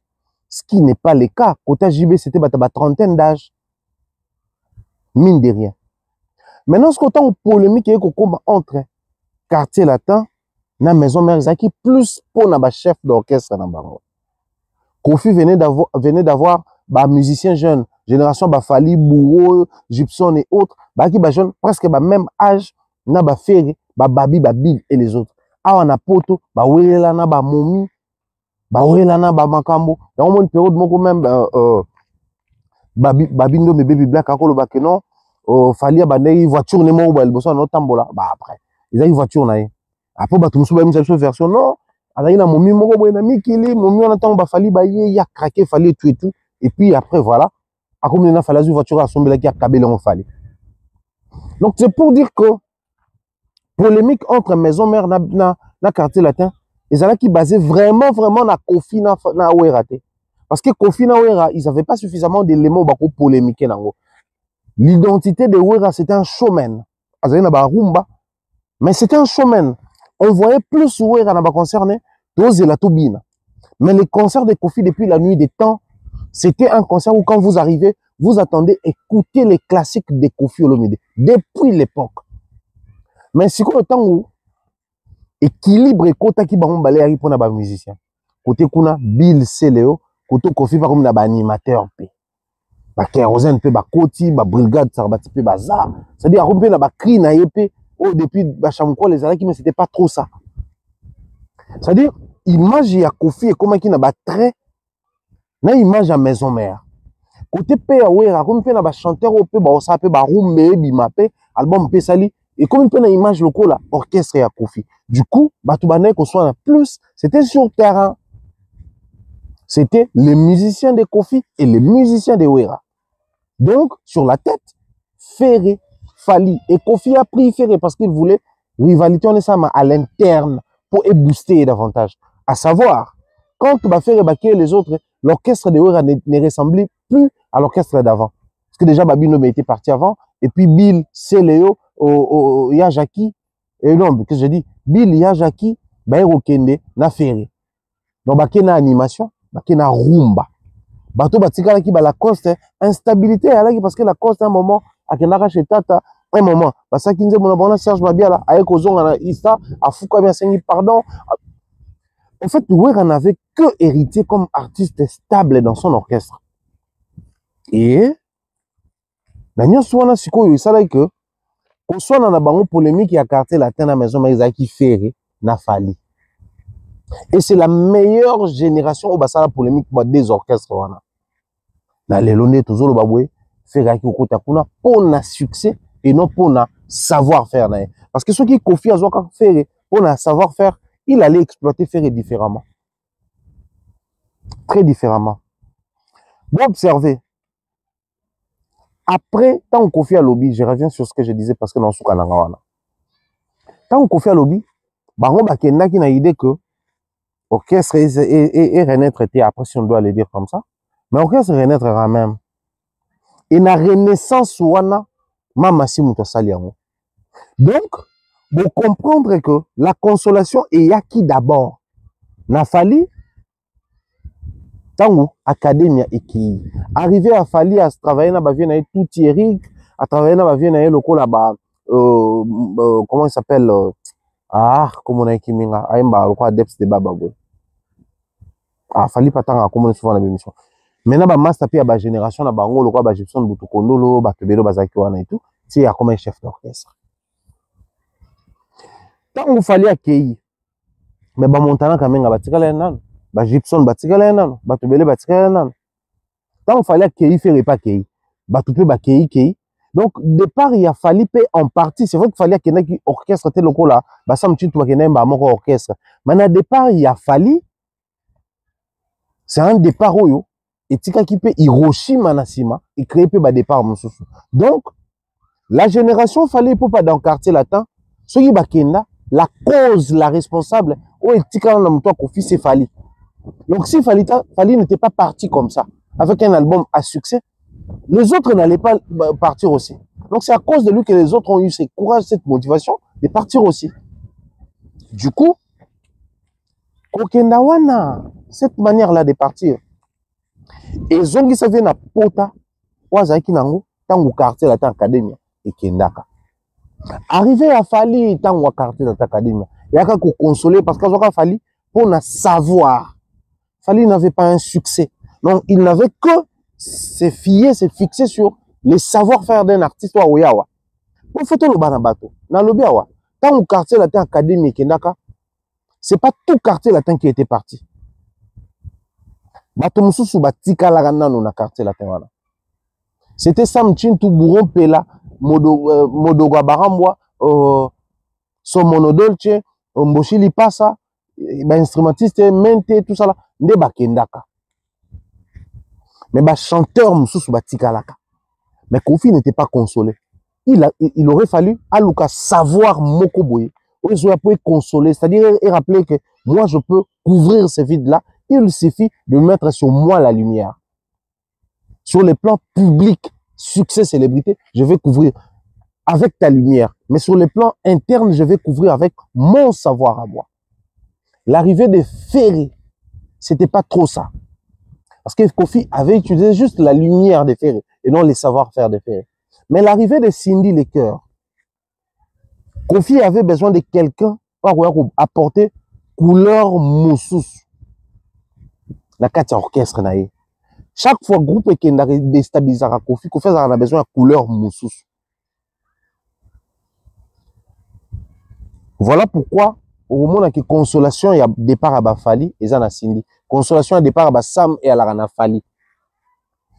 Ce qui n'est pas le cas. Côté JB, c'était une trentaine d'âge. Mine de rien. Maintenant, ce côté polémique, il y a entre quartier latin et maison mère, qui plus pour un chef d'orchestre. Kofi venait d'avoir des musiciens jeunes, génération Fali, Bourreau, Gibson et autres, qui jeunes presque même âge, na Ferré, Babi, Big et les autres. Ah, on a poto, Wela na Momi, Wela na Makambo. Il y a une période même Babindo mais Baby Black akolo ba que non Fali abandé voiture ne mo ba liboso na tambola après ils a une voiture na après ba tumusu ba une version non azali na momi moko boye na mikili momi on attend ba Fali ba ye ya craqué Fali tout et tout et puis après voilà a comme na Fali voiture a sombela qui a kabelé en Fali. Donc c'est pour dire que polémique entre maison mère na quartier latin et ça là qui basé vraiment na Kofi na Weraté. Parce que Kofi na Wera, ils n'avaient pas suffisamment d'éléments pour polémiquer. L'identité de Wera, c'était un showman. azali na ba rumba. Mais c'était un showman. On voyait plus Wera na ba concerné, tozela tobina. Mais les concerts de Kofi depuis la nuit des temps, c'était un concert où quand vous arrivez, vous attendez écouter les classiques de Kofi Olomide depuis l'époque. Mais si le temps où équilibre kota ki bango baléari pour na ba musicien. Côté kuna Bill Seleo, côté Kofi par comme na ba animateur pe. Ba kérosène pe ba koti, ba brigade sarbati pe bazar. C'est-à-dire on pe na ba cri na yepé oh depuis ba chamko les alaki mais c'était pas trop ça. C'est-à-dire image ya Kofi et comment qui na ba trait na image à maison mère. Côté pe ya Wera comme pe na ba chanteur pe ba osa pe ba rumbe bima pe album pe sali et comme pe na image loko là orchestre ya Kofi. Du coup, Batoubané qu'on soit plus, c'était sur terrain. C'était les musiciens de Kofi et les musiciens de Wera. Donc, sur la tête, Ferré, Fali. Et Kofi a pris Ferré parce qu'il voulait rivalité on est ça, à l'interne pour booster davantage. À savoir, quand tu vas faire les autres, l'orchestre de Wera ne ressemblait plus à l'orchestre d'avant. Parce que déjà, Babino était parti avant. Et puis Bill, Seleo, Yajaki. Et non, qu'est-ce que je dis? Bill, Yajaki, Baero Kende, na Ferré. Donc, na animation, na rumba. Bato batikala ki ba Lacoste, instabilité parce que Lacoste à un moment, akenaka chez Tata, un moment, parce que kinze mona bona Serge Mabiala, avec ozonga na Ista, afuka bien sengi pardon. En fait, Wera n'avait que hérité comme artiste stable dans son orchestre. Et, na nyonso wana sikoyo isala que qu'on soit dans la bango polémique et à quartier latin à maison mais qui Ferré na Fali. Et c'est la meilleure génération au bassin la polémique des orchestres wana. Na lelone toujours le baboué Ferré qui okota kuna pour na succès et non pour na savoir-faire na. Parce que ceux qui confient à Zoka Ferré pour na savoir-faire, il allait exploiter Ferré différemment. Très différemment. Vous observez. Après, tant on confie à lobby, je reviens sur ce que je disais parce que dans ce cas là, tant on confie à lobby, baron bakenda qui n'a idée que orchestre et renaître était après si on doit le dire comme ça, mais orchestre renaître quand même. Et la renaissance wana mama si muto saliango. Donc, vous comprendre que la consolation est yaki d'abord. Na Fali tango académie qui arrivé à Fali à travailler na ba na tout Thierry à travailler na ba na loko là bas comment il s'appelle comment on a kiminga aimba loko adepts de baba boy Fali patanga comme souvent la émission maintenant ba master puis ba génération na bango loko ba Gibson Butukondolo ba Tebelo bazaki wana et tout c'est comme un chef d'orchestre tango Fali akei mais ba Montana quand même batikala nan ba Gibson batikala nan ba Tebele batikala nan tant il fallait qu'il ferait pas qu'il ba tout peut ba qu'il donc départ il a fallu en partie c'est vrai qu'il fallait qu'il y ait orchestre tel local là ba ça me tue toi qu'il y ait ba mon orchestre maintenant départ il a fallu c'est un départ oyo et tika qui peut Hiroshima Nasima et créer pe ba départ mususu donc la génération fallait pour pas dans quartier latin ceux qui ba kenda la cause la responsable ou tika na mto Kofi c'est Fali. Donc si Fali n'était pas parti comme ça, avec un album à succès, les autres n'allaient pas partir aussi. Donc c'est à cause de lui que les autres ont eu ce courage, cette motivation de partir aussi. Du coup, Kokendawana, cette manière-là de partir, et Zongi ça vient na pota, Wazaki nango, tango quartier la académie et Kendaka. Arrivé à Fali, tango quartier la académie, il y a qu'à consoler parce que Zoka Fali, pour na savoir. Fali n'avait pas un succès. Donc, il n'avait que se fier, se fixer sur les savoir-faire d'un artiste ou yawa. Pour faire le banabato, na lobiawa. Tant au quartier latin académie Kendaka, c'est pas tout quartier latin qui était parti. Bato mususu batika la nano na quartier latin wana. C'était Sam Chintu Bouron Pela, Modoga Barambwa, Somono Dolce, Mboshili Passa, instrumentiste, mente, tout ça là. Nde bakendaka. Mais ba chanteur mususu batikalaka. Mais Kofi n'était pas consolé. Il aurait fallu aluka savoir moko boye. On peut consoler, c'est-à-dire et rappeler que moi je peux couvrir ce vide là, il suffit de mettre sur moi la lumière. Sur les plans publics, succès, célébrité, je vais couvrir avec ta lumière. Mais sur le plan interne, je vais couvrir avec mon savoir à moi. L'arrivée des ferrés, c'était pas trop ça. Parce que Kofi avait utilisé juste la lumière des ferrés et non les savoir-faire des ferrés. Mais l'arrivée de Cindy Lecoeur, Kofi avait besoin de quelqu'un pour apporter couleur moussous. La carte orchestre naïe. Chaque fois groupe qui déstabilise Kofi, Kofi a besoin de couleur moussous. Voilà pourquoi au moment où consolation il y a départ à Bafali et Zana Cindy. Consolation à départ à Sam et à la Rana Fali.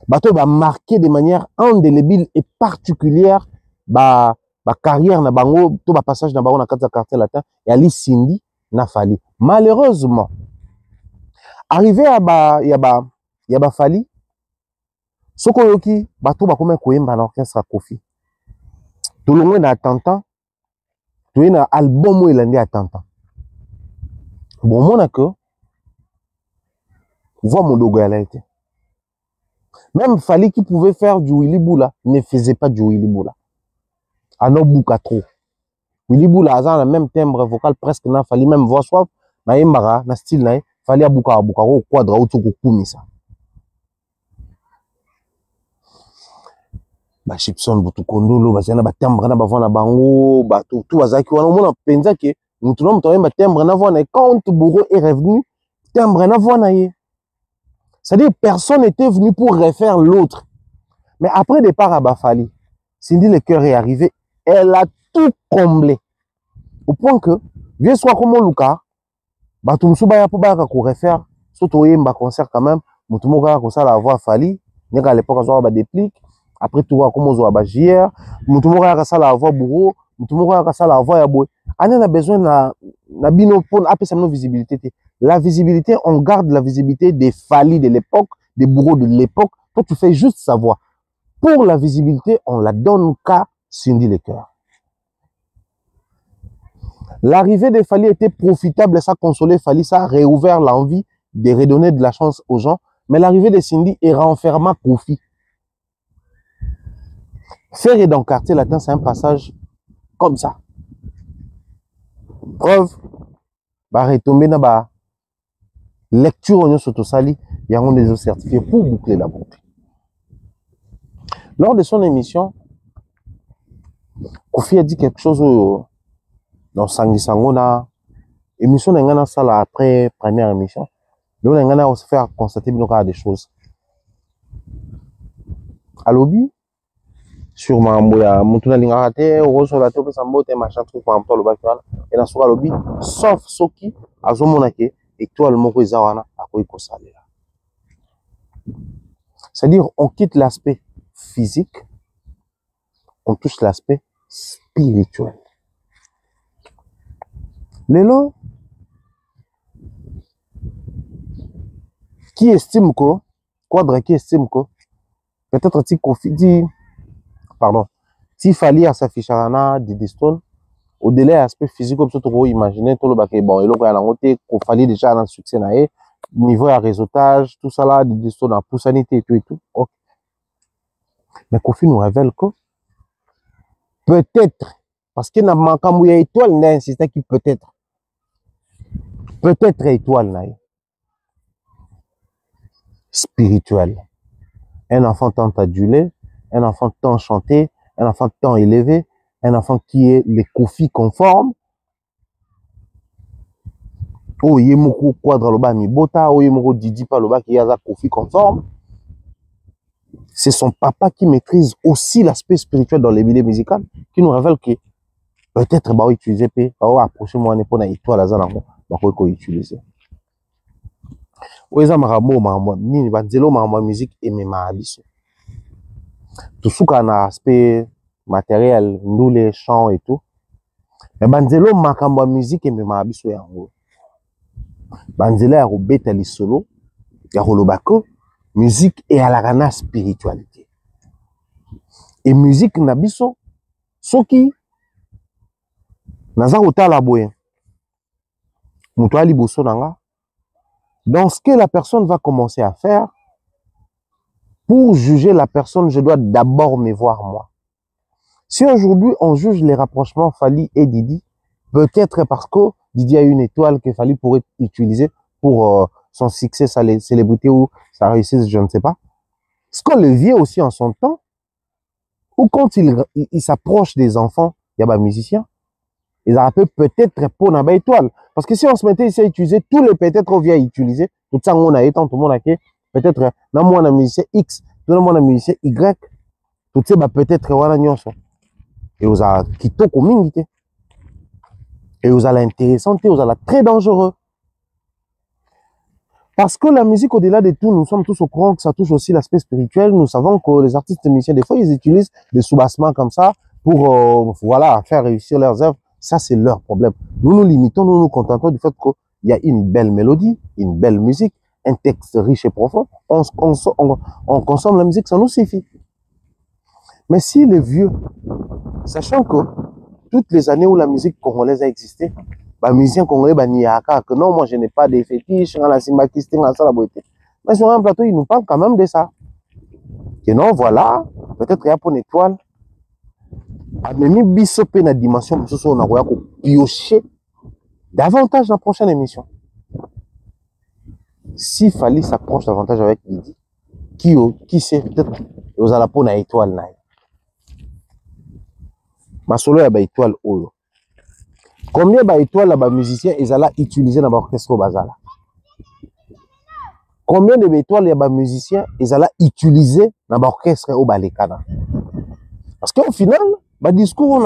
Bateau va marquer de manière indélébile et particulière ba carrière na bango to ba passage na bango na kata quartier latin et Ali Cindy na Fali. Malheureusement arrivé à ba Fali soko yoki bateau ba comme koyemba na orchestre Kofi. Tout le monde a tentant tu es un album où il a dit à Tantan. Bon, mon que voix mon logo à été. Même Fali qui pouvait faire du Willy Boula ne faisait pas du Willy Boula. Ano bouka trop. Willy Boula a le même timbre vocal presque na Fali même voix suave na yembara na style na Fali a bouka au quadra ou tout kumisa. Ba Chipson butu kondolo bazana ba timbre na bavona bango ba tout bazaki wana mona penza ke mutu no mutu ba timbre na vona quand bourreau est revenu timbre na vona ye. C'est-à-dire personne n'était venu pour refaire l'autre. Mais après départ à Bafali, Cindy Lecoeur est arrivée, elle a tout comblé. Au point que vieux soir comme Luka, ba tumsu ba ya po ba ko refaire surtout yemba concert quand même, mutu mo ka ko ça la voix Fali, neka à l'époque zo ba déplique. Après tout, comme on a JR, mutumo ka sala avoir bourreau, mutumo ka sala avoir ya boy. On a besoin na bino pour appeler ça visibilité. La visibilité, on garde la visibilité des Fali de l'époque, des bourreaux de l'époque. Toi, tu fais juste savoir. Pour la visibilité, on la donne qu'à Cindy Lecoeur. L'arrivée des Fali était profitable, ça consolait Fali, ça a réouvert l'envie de redonner de la chance aux gens. Mais l'arrivée de Cindy est renfermant Kofi. Faire dans le quartier latin, c'est un passage comme ça. Preuve, bah retomber dans la lecture on sur tout sali, il y a des certifiés pour boucler la boucle. Lors de son émission, Kofi a dit quelque chose dans Sangi Sangona. Émission n'a ça là après première émission. Donc on a aussi fait constater des choses. À lobby. Sur ma mouya mutuna lingate oso la tope sambote machin truc par exemple le bakwana et na soka lobby sauf soki azomona ke étoile moko ezawana akoyi kosalela. C'est-à-dire on quitte l'aspect physique, on touche l'aspect spirituel. Lelo qui estime que Quadra qui estime que peut-être si Kofi dit pardon, si Fali à s'afficher à Didistone, au-delà de l'aspect physique, comme ça, tu peux imaginer tout le bac bon, et là, il y a un qu'on Fali déjà un succès, niveau à réseautage, tout ça là, Didistone en poussanité et tout et tout. Okay. Mais Kofi nous révèle que peut-être, parce qu'il n'a manqué une étoile, il a insisté qu'il peut-être étoile, spirituel. Un enfant tant adulé, un enfant tant chanté, un enfant tant élevé, un enfant qui est les Kofi conformes. Oh, il y a beaucoup quadra loba mi bota, oh, il y a beaucoup Didi pa loba qui a Kofi conforme. C'est son papa qui maîtrise aussi l'aspect spirituel dans les milieux musicaux, qui nous révèle que peut-être bah utiliser p, bah approcher moi n'est pas na étoile à zala bah quoi utiliser. Oeza maramo maramo ni banzelo maramo musique et même abisso. Tout ce qu'on a aspect matériel, nous les chants et tout. Mais banzelo makambo musique et même abisso yango. Banzela ya robeta li solo, ya rolobako, musique et à la rana spiritualité. Et musique nabiso, soki naza otala boye. Muto ali boso nanga. Dans ce que la personne va commencer à faire, pour juger la personne, je dois d'abord me voir moi. Si aujourd'hui on juge les rapprochements Fally et Didi, peut-être parce que Didi a une étoile que Fally pourrait utiliser pour son succès, sa célébrité ou sa réussite, je ne sais pas. Ce qu'on le vit aussi en son temps, ou quand il s'approche des enfants, il y a des musiciens, ils appellent peut-être pour une étoile. Parce que si on se mettait ici à utiliser, tous les peut-être on vient utiliser, tout ça on a étant, tout le monde a peut-être, dans moi on a musicien X, dans moi on a musicien Y, tout ça peut-être on a nyonso. Et vous avez quitté communauté. Et vous avez l'intéressant, vous avez très dangereux. Parce que la musique, au-delà de tout, nous sommes tous au courant que ça touche aussi l'aspect spirituel. Nous savons que les artistes musiciens, des fois, ils utilisent des soubassements comme ça pour, voilà, faire réussir leurs œuvres. Ça, c'est leur problème. Nous nous limitons, nous nous contentons du fait qu'il y a une belle mélodie, une belle musique, un texte riche et profond. On consomme la musique, ça nous suffit. Mais si les vieux, sachant que toutes les années où la musique congolaise a existé, les musiciens congolais, que non, moi je n'ai pas de fétiches, la simbakisté, la beauté. Mais sur un plateau, ils nous parlent quand même de ça. Et non, voilà, peut-être il y a pour une étoile. Même bisopé dans la dimension, on a piocher davantage dans la prochaine émission. Si Fally s'approche davantage avec Didi, qui sait, peut-être, vous allez pour une étoile. Ma solo, il y a une étoile. Combien d'étoiles les musiciens ils allaient utiliser dans l'orchestre au bazar? Combien d'étoiles les musiciens ils allaient utiliser dans l'orchestre au balekana? Parce qu'au final, le discours,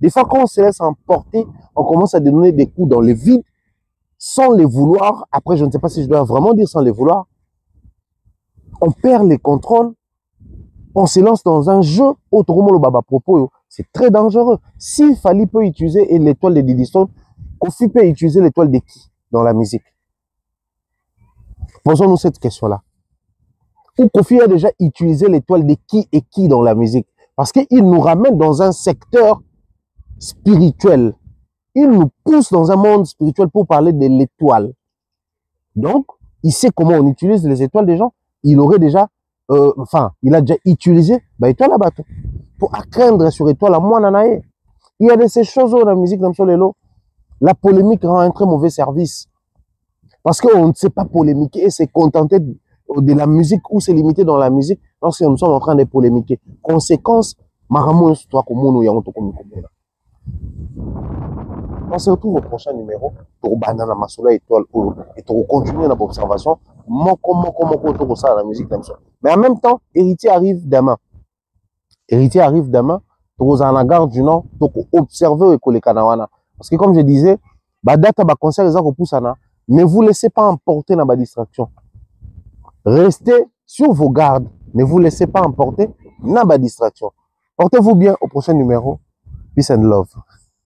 des fois quand on se laisse emporter, on commence à donner des coups dans le vide sans les vouloir. Après, je ne sais pas si je dois vraiment dire sans les vouloir. On perd les contrôles. On se lance dans un jeu autrement le baba propos. C'est très dangereux. Si Fally peut utiliser l'étoile de Didi Stone, Kofi peut utiliser l'étoile de qui dans la musique? Posons-nous cette question-là. Ou Kofi a déjà utilisé l'étoile de qui et qui dans la musique? Parce qu'il nous ramène dans un secteur spirituel. Il nous pousse dans un monde spirituel pour parler de l'étoile. Donc, il sait comment on utilise les étoiles des gens. Il aurait déjà, il a déjà utilisé l'étoile à bateau. Pour craindre sur étoile à moi nanae. Il y a de ces choses dans la musique, comme ça, la polémique rend un très mauvais service. Parce qu'on ne sait pas polémiquer et se contenter de la musique ou se limiter dans la musique lorsque nous sommes en train de polémiquer. Conséquence, on se retrouve au prochain numéro pour Banana Massoula Étoile et pour continuer notre observation. Comment ça la musique comme ça. Mais en même temps, Héritier arrive demain. Héritier arrive demain, pour en la garde du Nord, pour observer les Kanawana. Parce que comme je disais, concert ne vous laissez pas emporter dans la distraction. Restez sur vos gardes. Ne vous laissez pas emporter dans la distraction. Portez-vous bien au prochain numéro. Peace and love.